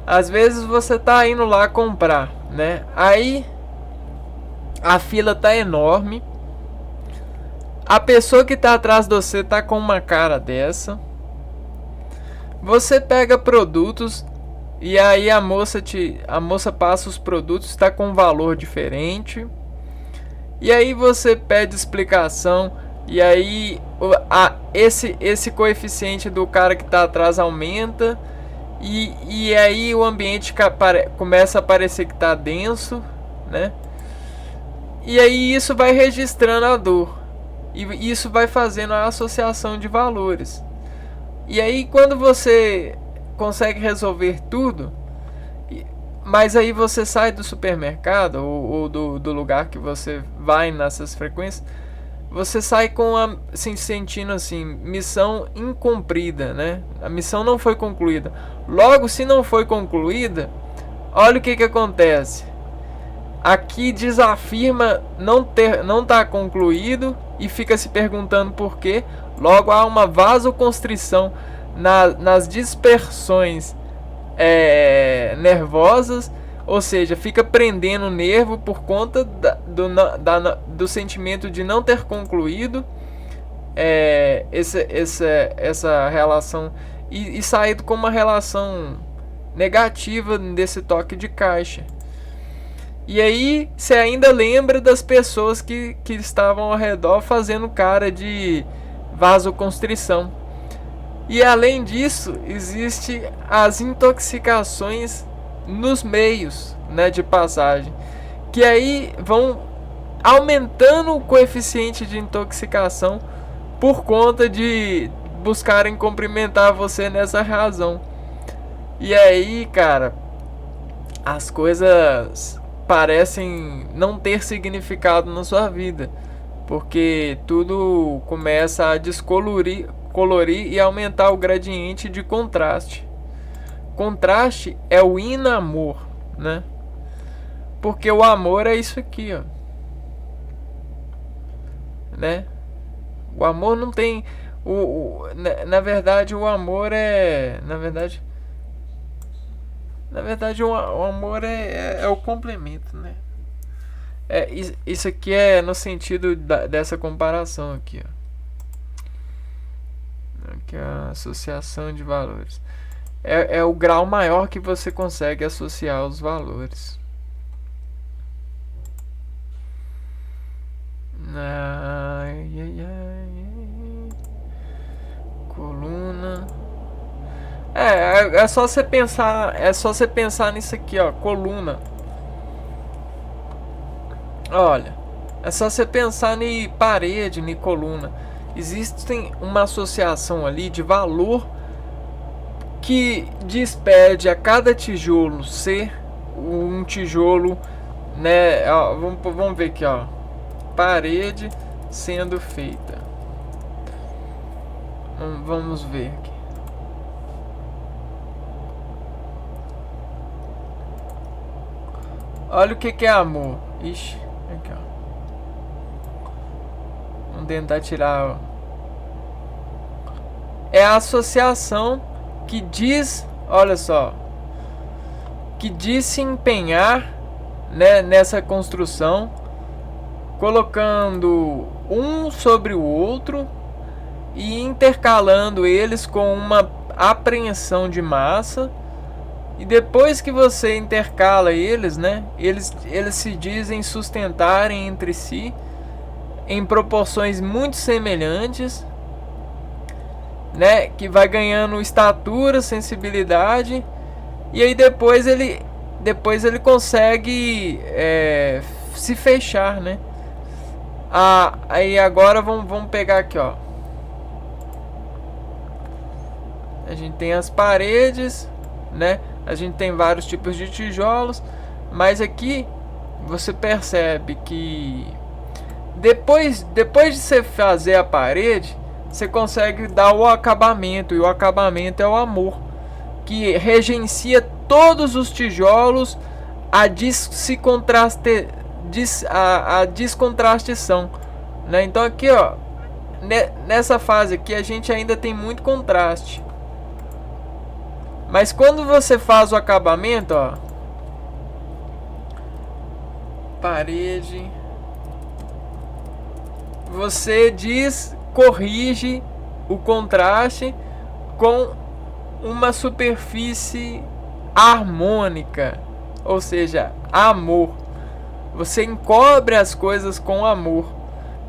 Às vezes você tá indo lá comprar, né? Aí a fila tá enorme. A pessoa que tá atrás de você tá com uma cara dessa. Você pega produtos e aí a moça passa os produtos, está com um valor diferente. E aí você pede explicação e aí esse coeficiente do cara que tá atrás aumenta. E aí o ambiente começa a parecer que está denso, né? E aí isso vai registrando a dor. E isso vai fazendo a associação de valores. E aí quando você consegue resolver tudo, mas aí você sai do supermercado ou do lugar que você vai nessas frequências, você sai com se sentindo assim, missão incumprida, né? A missão não foi concluída. Logo, se não foi concluída, olha o que acontece. Aqui desafirma não tá concluído e fica se perguntando por quê. Logo, há uma vasoconstrição nas dispersões nervosas, ou seja, fica prendendo o nervo por conta do sentimento de não ter concluído essa relação e saído com uma relação negativa desse toque de caixa. E aí você ainda lembra das pessoas que estavam ao redor fazendo cara de vasoconstrição. E além disso, existe as intoxicações nos meios, né, de passagem, que aí vão aumentando o coeficiente de intoxicação por conta de buscarem cumprimentar você nessa razão. E aí, cara, as coisas parecem não ter significado na sua vida, porque tudo começa a descolorir e aumentar o gradiente de contraste. Contraste é o inamor, né? Porque o amor é isso aqui, ó, né? O amor não tem na verdade o amor é o amor é o complemento, né? Isso aqui é no sentido dessa comparação aqui, ó. Aqui é a associação de valores. É o grau maior que você consegue associar os valores. Coluna. É só você pensar nisso aqui, ó, coluna. Olha, é só você pensar em parede, em coluna. Existe uma associação ali de valor que despede a cada tijolo ser um tijolo, né? Ó, vamos ver aqui, ó, parede sendo feita. Vamos ver aqui. Olha o que é amor. Ixi, aqui, ó. Vamos tentar tirar, ó. É a associação que diz, olha só, que diz se empenhar, né, nessa construção, colocando um sobre o outro e intercalando eles com uma apreensão de massa. E depois que você intercala eles, né, eles se dizem sustentarem entre si em proporções muito semelhantes, né, que vai ganhando estatura, sensibilidade, e aí depois ele consegue se fechar, né? Aí agora vamos pegar aqui, ó. A gente tem as paredes, né? A gente tem vários tipos de tijolos, mas aqui você percebe que depois de você fazer a parede, você consegue dar o acabamento, e o acabamento é o amor, que regencia todos os tijolos a descontrastição, né? Então aqui, ó, nessa fase aqui a gente ainda tem muito contraste. Mas quando você faz o acabamento, ó, parede, você corrige o contraste com uma superfície harmônica, ou seja, amor. Você encobre as coisas com amor,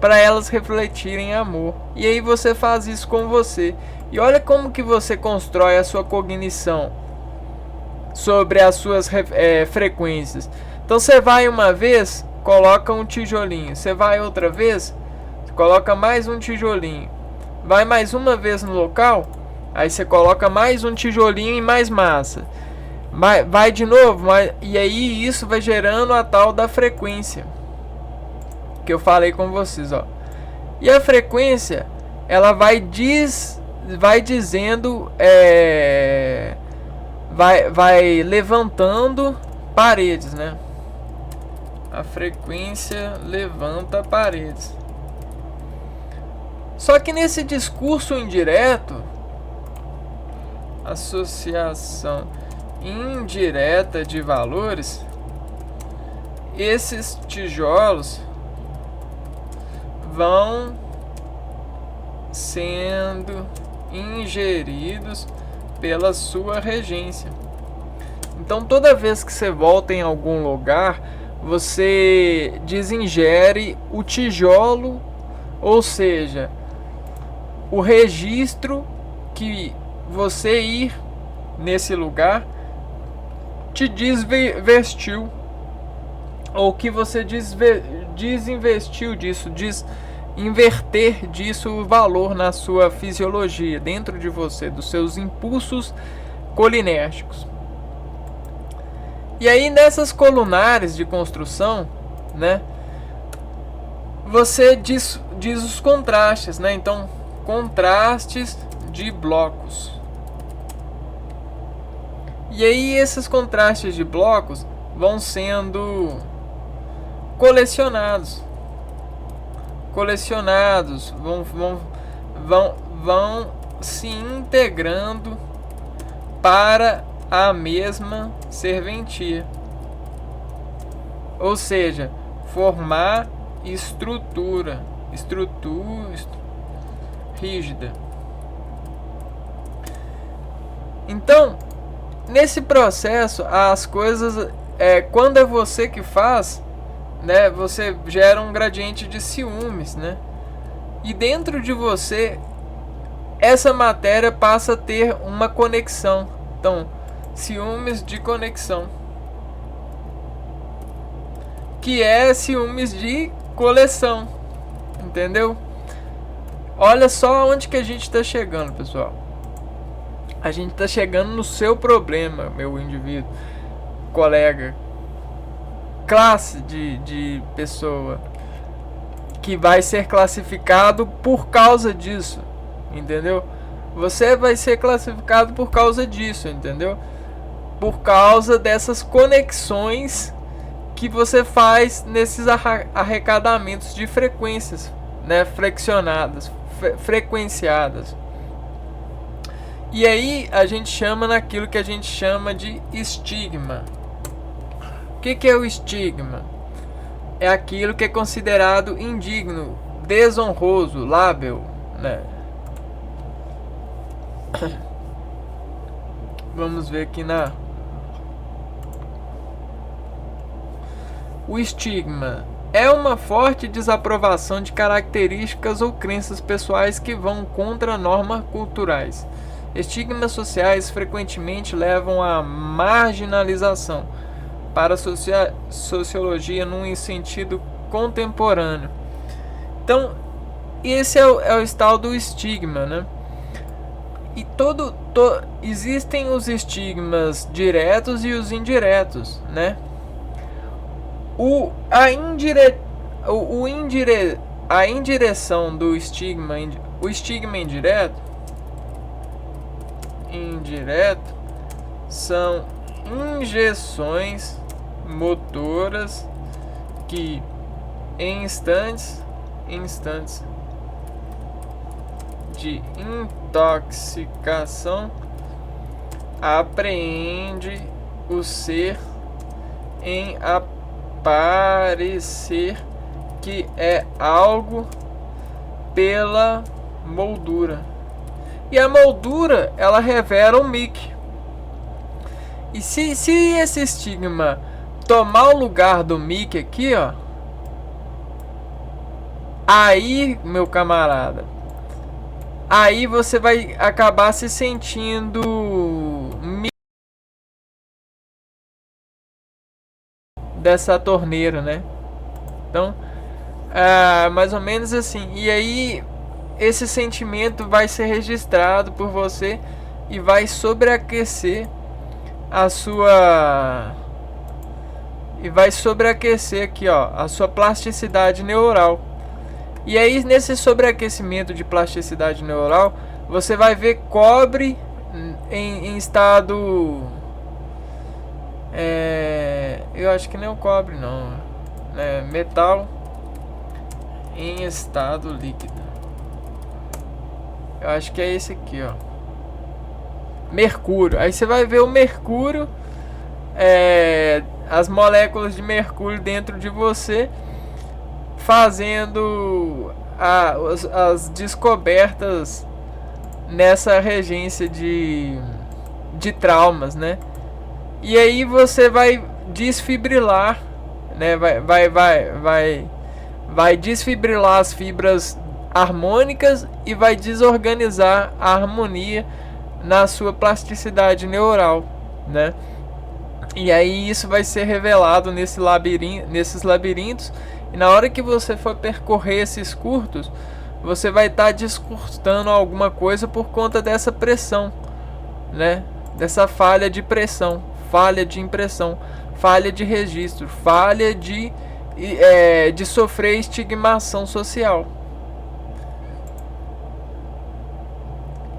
para elas refletirem amor. E aí você faz isso com você. E olha como que você constrói a sua cognição sobre as suas frequências. Então você vai uma vez, coloca um tijolinho. Você vai outra vez, coloca mais um tijolinho. Vai mais uma vez no local, aí você coloca mais um tijolinho e mais massa. Vai de novo, e aí isso vai gerando a tal da frequência que eu falei com vocês, ó. E a frequência, ela vai dizendo, vai levantando paredes, né? A frequência levanta paredes. Só que nesse discurso indireto, associação indireta de valores, esses tijolos vão sendo ingeridos pela sua regência. Então, toda vez que você volta em algum lugar, você desingere o tijolo, ou seja, o registro que você ir nesse lugar te desinvestiu, ou que você desinvestiu disso, inverter disso o valor na sua fisiologia, dentro de você, dos seus impulsos colinérgicos. E aí nessas colunares de construção, né, você diz os contrastes, né? Então, contrastes de blocos. E aí esses contrastes de blocos vão sendo colecionados, vão se integrando para a mesma serventia, ou seja, formar estrutura rígida. Então, nesse processo, as coisas, quando é você que faz, né, você gera um gradiente de ciúmes, né? E dentro de você, essa matéria passa a ter uma conexão. Então, ciúmes de conexão, que é ciúmes de coleção, entendeu? Olha só onde que a gente está chegando, pessoal. A gente está chegando no seu problema, meu indivíduo, colega, classe de pessoa, que vai ser classificado por causa disso, entendeu? Você vai ser classificado por causa disso, entendeu? Por causa dessas conexões que você faz nesses arrecadamentos de frequências, né, frequenciadas. E aí a gente chama naquilo que a gente chama de estigma. O que é o estigma? É aquilo que é considerado indigno, desonroso, lábil, né? Vamos ver aqui O estigma é uma forte desaprovação de características ou crenças pessoais que vão contra normas culturais. Estigmas sociais frequentemente levam à marginalização para a sociologia num sentido contemporâneo. Então, esse é o estado do estigma, né? E existem os estigmas diretos e os indiretos, né? A indireção do estigma, o estigma indireto são injeções motoras que em instantes de intoxicação apreende o ser em aparecer que é algo pela moldura. E a moldura, ela revela um mic. E se esse estigma tomar o lugar do mic aqui, ó, aí, meu camarada, aí você vai acabar se sentindo dessa torneira, né? Então, mais ou menos assim. E aí esse sentimento vai ser registrado por você e vai sobreaquecer a sua aqui, ó, a sua plasticidade neural. E aí, nesse sobreaquecimento de plasticidade neural, você vai ver cobre em estado... eu acho que nem o cobre não, metal em estado líquido. Eu acho que é esse aqui, ó. Mercúrio. Aí você vai ver o mercúrio, as moléculas de mercúrio dentro de você, fazendo as descobertas nessa regência de traumas, né? E aí você vai desfibrilar, né? Vai desfibrilar as fibras harmônicas e vai desorganizar a harmonia na sua plasticidade neural, né? E aí isso vai ser revelado nesses labirintos. E na hora que você for percorrer esses curtos, você vai estar descurtando alguma coisa por conta dessa pressão, né? Dessa falha de pressão, falha de impressão, falha de registro, falha de sofrer estigmação social.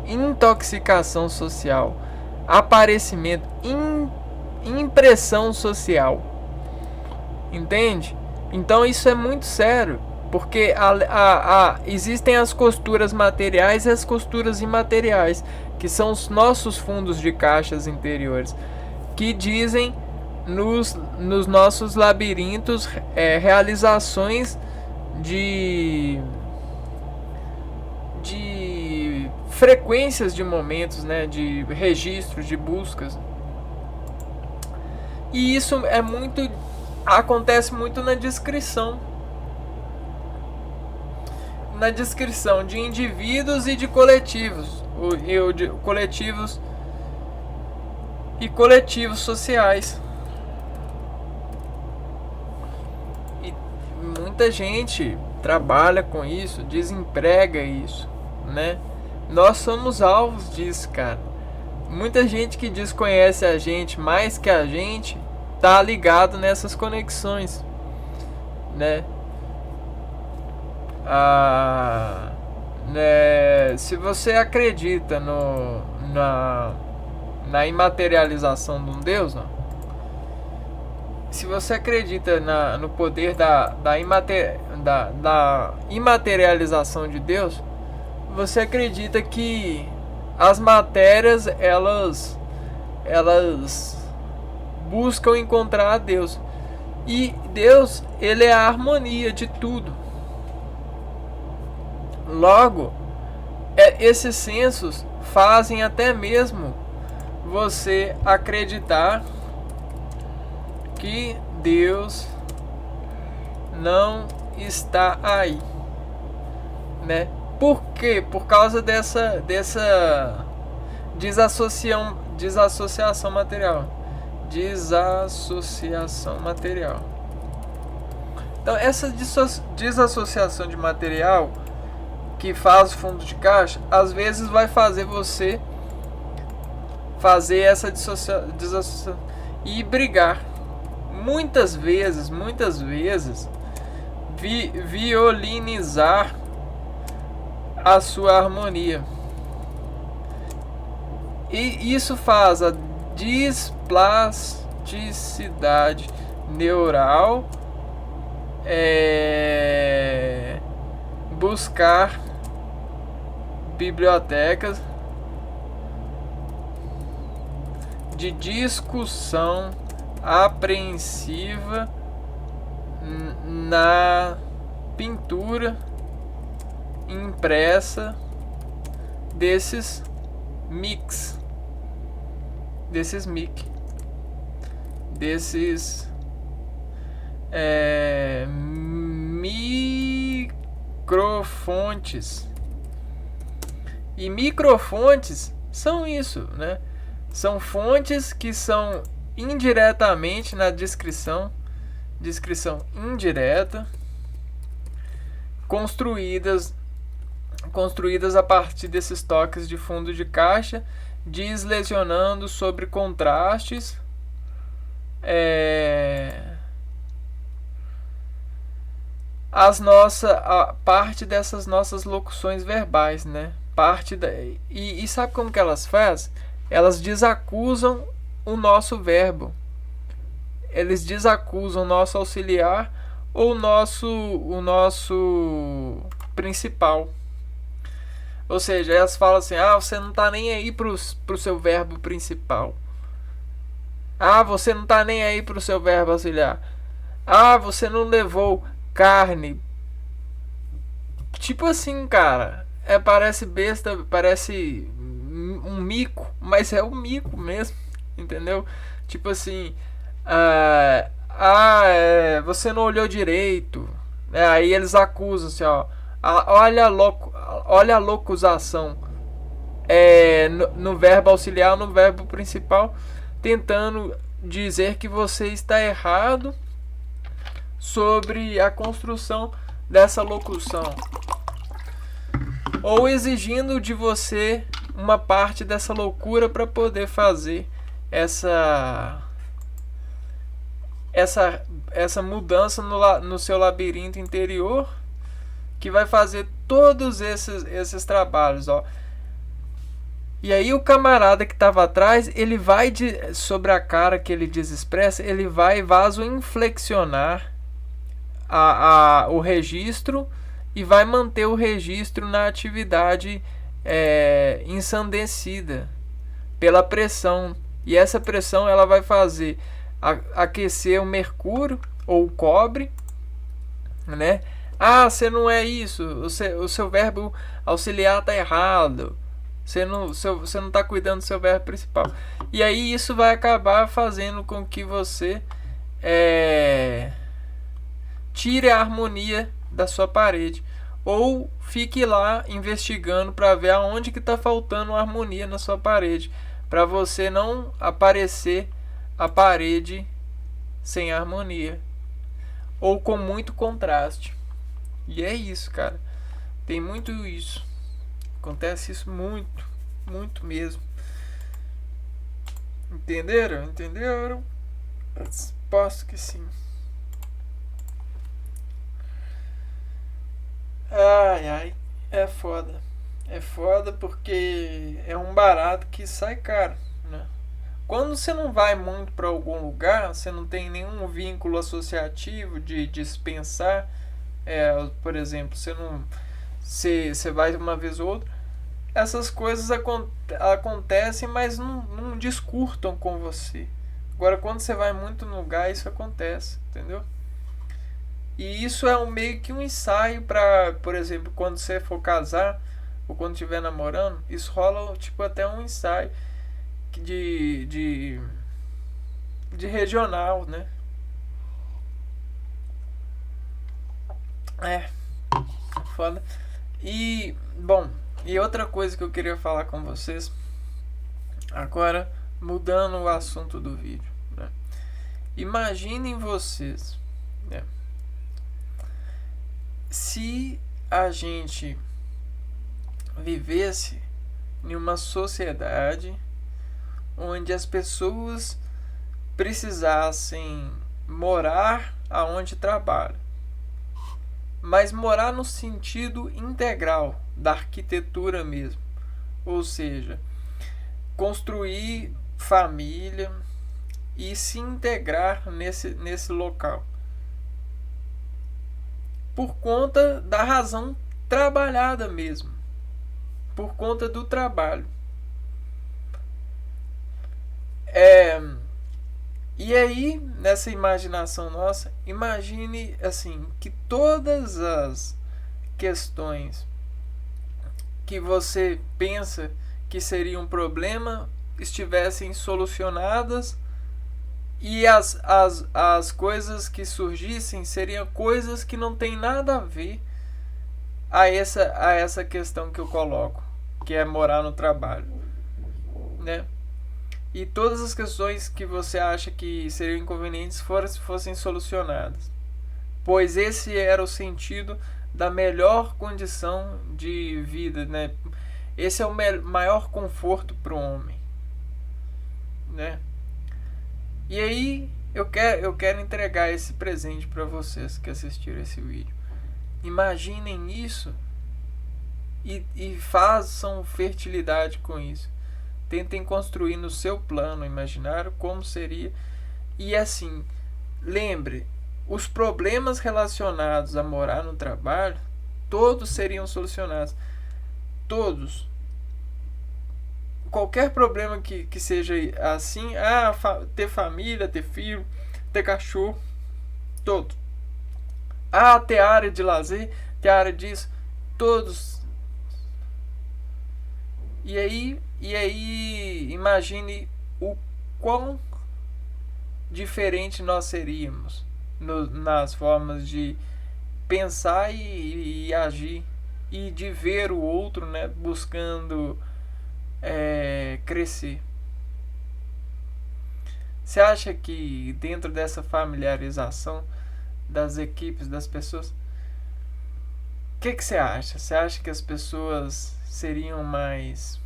Intoxicação social, aparecimento, impressão social. Entende? Então isso é muito sério, porque existem as costuras materiais e as costuras imateriais, que são os nossos fundos de caixas interiores, que dizem nos nossos labirintos realizações de frequências de momentos, né, de registros, de buscas. E isso acontece muito na descrição de indivíduos e de coletivos, coletivos e coletivos sociais. E muita gente trabalha com isso, desemprega isso, né? Nós somos alvos disso, cara. Muita gente que desconhece a gente mais que a gente tá ligado nessas conexões, né? Se você acredita na imaterialização de um Deus, não? Se você acredita no poder da imaterialização de Deus, você acredita que as matérias elas buscam encontrar a Deus. E Deus, ele é a harmonia de tudo. Logo, esses sensos fazem até mesmo você acreditar que Deus não está aí, né? Por quê? Por causa dessa desassociação material. Desassociação material. Então, essa desassociação de material que faz o fundo de caixa, às vezes vai fazer você fazer essa desassociação e brigar. Muitas vezes violinizar a sua harmonia. E isso faz a displasticidade neural buscar bibliotecas de discussão apreensiva na pintura impressa desses microfontes. E microfontes são isso, né? São fontes que são indiretamente na descrição indireta, construídas a partir desses toques de fundo de caixa, deslesionando sobre contrastes, a parte dessas nossas locuções verbais, né? E sabe como que elas fazem? Elas desacusam o nosso verbo. Eles desacusam o nosso auxiliar ou o nosso principal. Ou seja, elas falam assim: ah, você não tá nem aí pro seu verbo principal. Ah, você não tá nem aí pro seu verbo auxiliar. Ah, você não levou carne. Tipo assim, cara. Parece besta, parece um mico, mas é um mico mesmo, entendeu? Tipo assim, você não olhou direito. Aí eles acusam assim, ó. Olha a locuzação no verbo auxiliar, no verbo principal, tentando dizer que você está errado sobre a construção dessa locução, ou exigindo de você uma parte dessa loucura para poder fazer essa mudança no seu labirinto interior, que vai fazer todos esses trabalhos, ó. E aí o camarada que estava atrás, ele vai sobre a cara que ele desexpressa, ele vai vasoinflexionar o registro e vai manter o registro na atividade ensandecida pela pressão. E essa pressão ela vai fazer aquecer o mercúrio ou o cobre, né? Ah, você não é isso, o seu verbo auxiliar está errado, você não está cuidando do seu verbo principal. E aí isso vai acabar fazendo com que você tire a harmonia da sua parede, ou fique lá investigando para ver aonde que está faltando harmonia na sua parede, para você não aparecer a parede sem harmonia ou com muito contraste. E é isso, cara. Tem muito isso. Acontece isso muito, muito mesmo. Entenderam? Entenderam? Posso que sim. Ai, ai. É foda. É foda porque é um barato que sai caro, né? Quando você não vai muito para algum lugar, você não tem nenhum vínculo associativo de dispensar. Por exemplo, você vai uma vez ou outra, essas coisas acontecem, mas não discurtam com você. Agora, quando você vai muito no lugar, isso acontece, entendeu? E isso é meio que um ensaio para, por exemplo, quando você for casar ou quando estiver namorando, isso rola tipo até um ensaio de regional, né? Foda. E, bom, e outra coisa que eu queria falar com vocês, agora mudando o assunto do vídeo, né? Imaginem vocês, né? Se a gente vivesse em uma sociedade onde as pessoas precisassem morar aonde trabalham, mas morar no sentido integral da arquitetura mesmo, ou seja, construir família e se integrar nesse local, por conta da razão trabalhada mesmo, por conta do trabalho. E aí, nessa imaginação nossa, imagine assim, que todas as questões que você pensa que seria um problema estivessem solucionadas, e as coisas que surgissem seriam coisas que não tem nada a ver a essa questão que eu coloco, que é morar no trabalho, né? E todas as questões que você acha que seriam inconvenientes fossem solucionadas, pois esse era o sentido da melhor condição de vida, né? Esse é o maior conforto para o homem, né? E aí eu quero entregar esse presente para vocês que assistiram esse vídeo. Imaginem isso e façam fertilidade com isso. Tentem construir no seu plano imaginário como seria. E assim, lembre, os problemas relacionados a morar no trabalho, todos seriam solucionados. Todos. Qualquer problema que seja assim, ter família, ter filho, ter cachorro, todo. Ter área de lazer, ter área disso, todos. E aí imagine o quão diferente nós seríamos nas formas de pensar e agir e de ver o outro, né, buscando crescer. Você acha que dentro dessa familiarização das equipes, das pessoas, o que você acha? Você acha que as pessoas seriam mais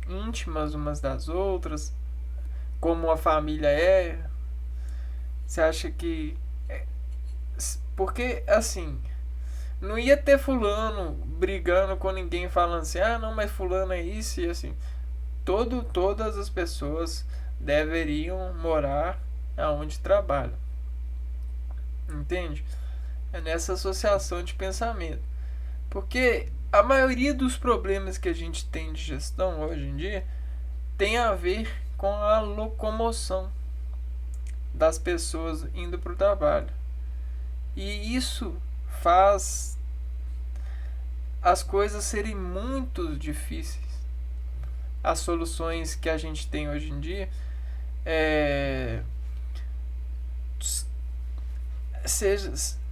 íntimas umas das outras, como a família é? Você acha que... Porque, assim, não ia ter fulano brigando com ninguém falando assim, não, mas fulano é isso e assim. Todas as pessoas deveriam morar aonde trabalham. Entende? É nessa associação de pensamento. Porque a maioria dos problemas que a gente tem de gestão hoje em dia tem a ver com a locomoção das pessoas indo para o trabalho. E isso faz as coisas serem muito difíceis. As soluções que a gente tem hoje em dia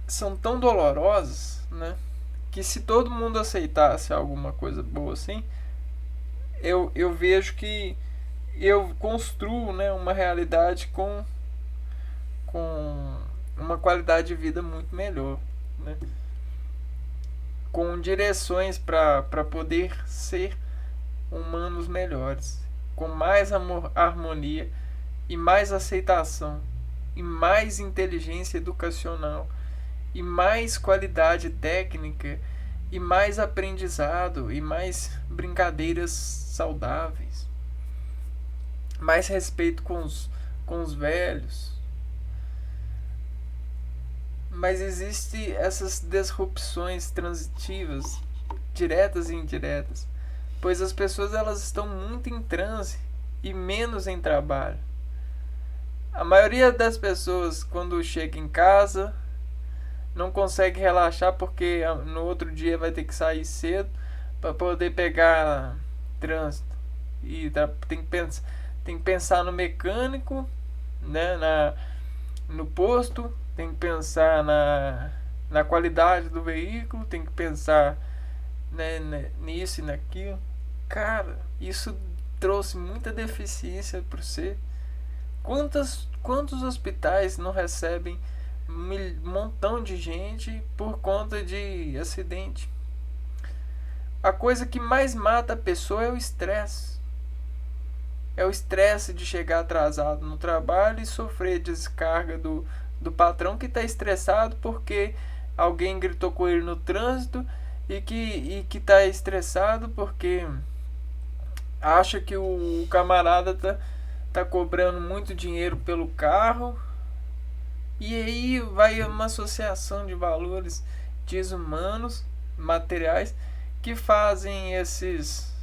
são tão dolorosas, né? Que se todo mundo aceitasse alguma coisa boa assim, eu vejo que eu construo, né, uma realidade com uma qualidade de vida muito melhor, né? Com direções para poder ser humanos melhores, com mais harmonia e mais aceitação e mais inteligência educacional e mais qualidade técnica e mais aprendizado e mais brincadeiras saudáveis, mais respeito com os velhos. Mas existem essas disrupções transitivas, diretas e indiretas, pois as pessoas elas estão muito em transe e menos em trabalho. A maioria das pessoas, quando chega em casa, não consegue relaxar porque no outro dia vai ter que sair cedo para poder pegar trânsito. E tem que pensar no mecânico, né, no posto, tem que pensar na qualidade do veículo, tem que pensar, né, nisso e naquilo. Cara, isso trouxe muita deficiência para você. Quantos hospitais não recebem um montão de gente por conta de acidente? A coisa que mais mata a pessoa é o estresse. É o estresse de chegar atrasado no trabalho e sofrer descarga do patrão que está estressado porque alguém gritou com ele no trânsito e que está estressado porque acha que o camarada tá cobrando muito dinheiro pelo carro. E aí vai uma associação de valores desumanos, materiais, que fazem esses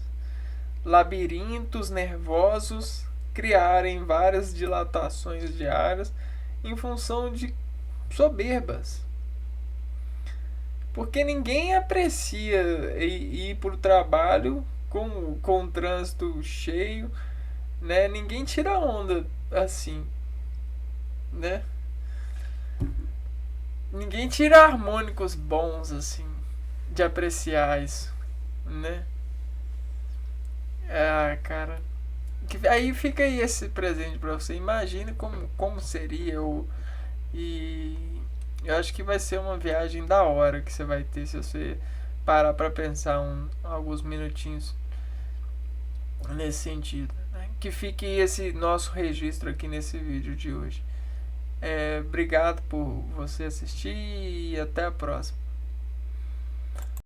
labirintos nervosos criarem várias dilatações diárias em função de soberbas. Porque ninguém aprecia ir para o trabalho com o trânsito cheio, né? Ninguém tira onda assim, né? Ninguém tira harmônicos bons assim de apreciar isso, né? Cara, aí fica aí esse presente pra você. Imagine como seria e eu acho que vai ser uma viagem da hora que você vai ter se você parar pra pensar alguns minutinhos nesse sentido, né? Que fique esse nosso registro aqui nesse vídeo de hoje. Obrigado por você assistir e até a próxima.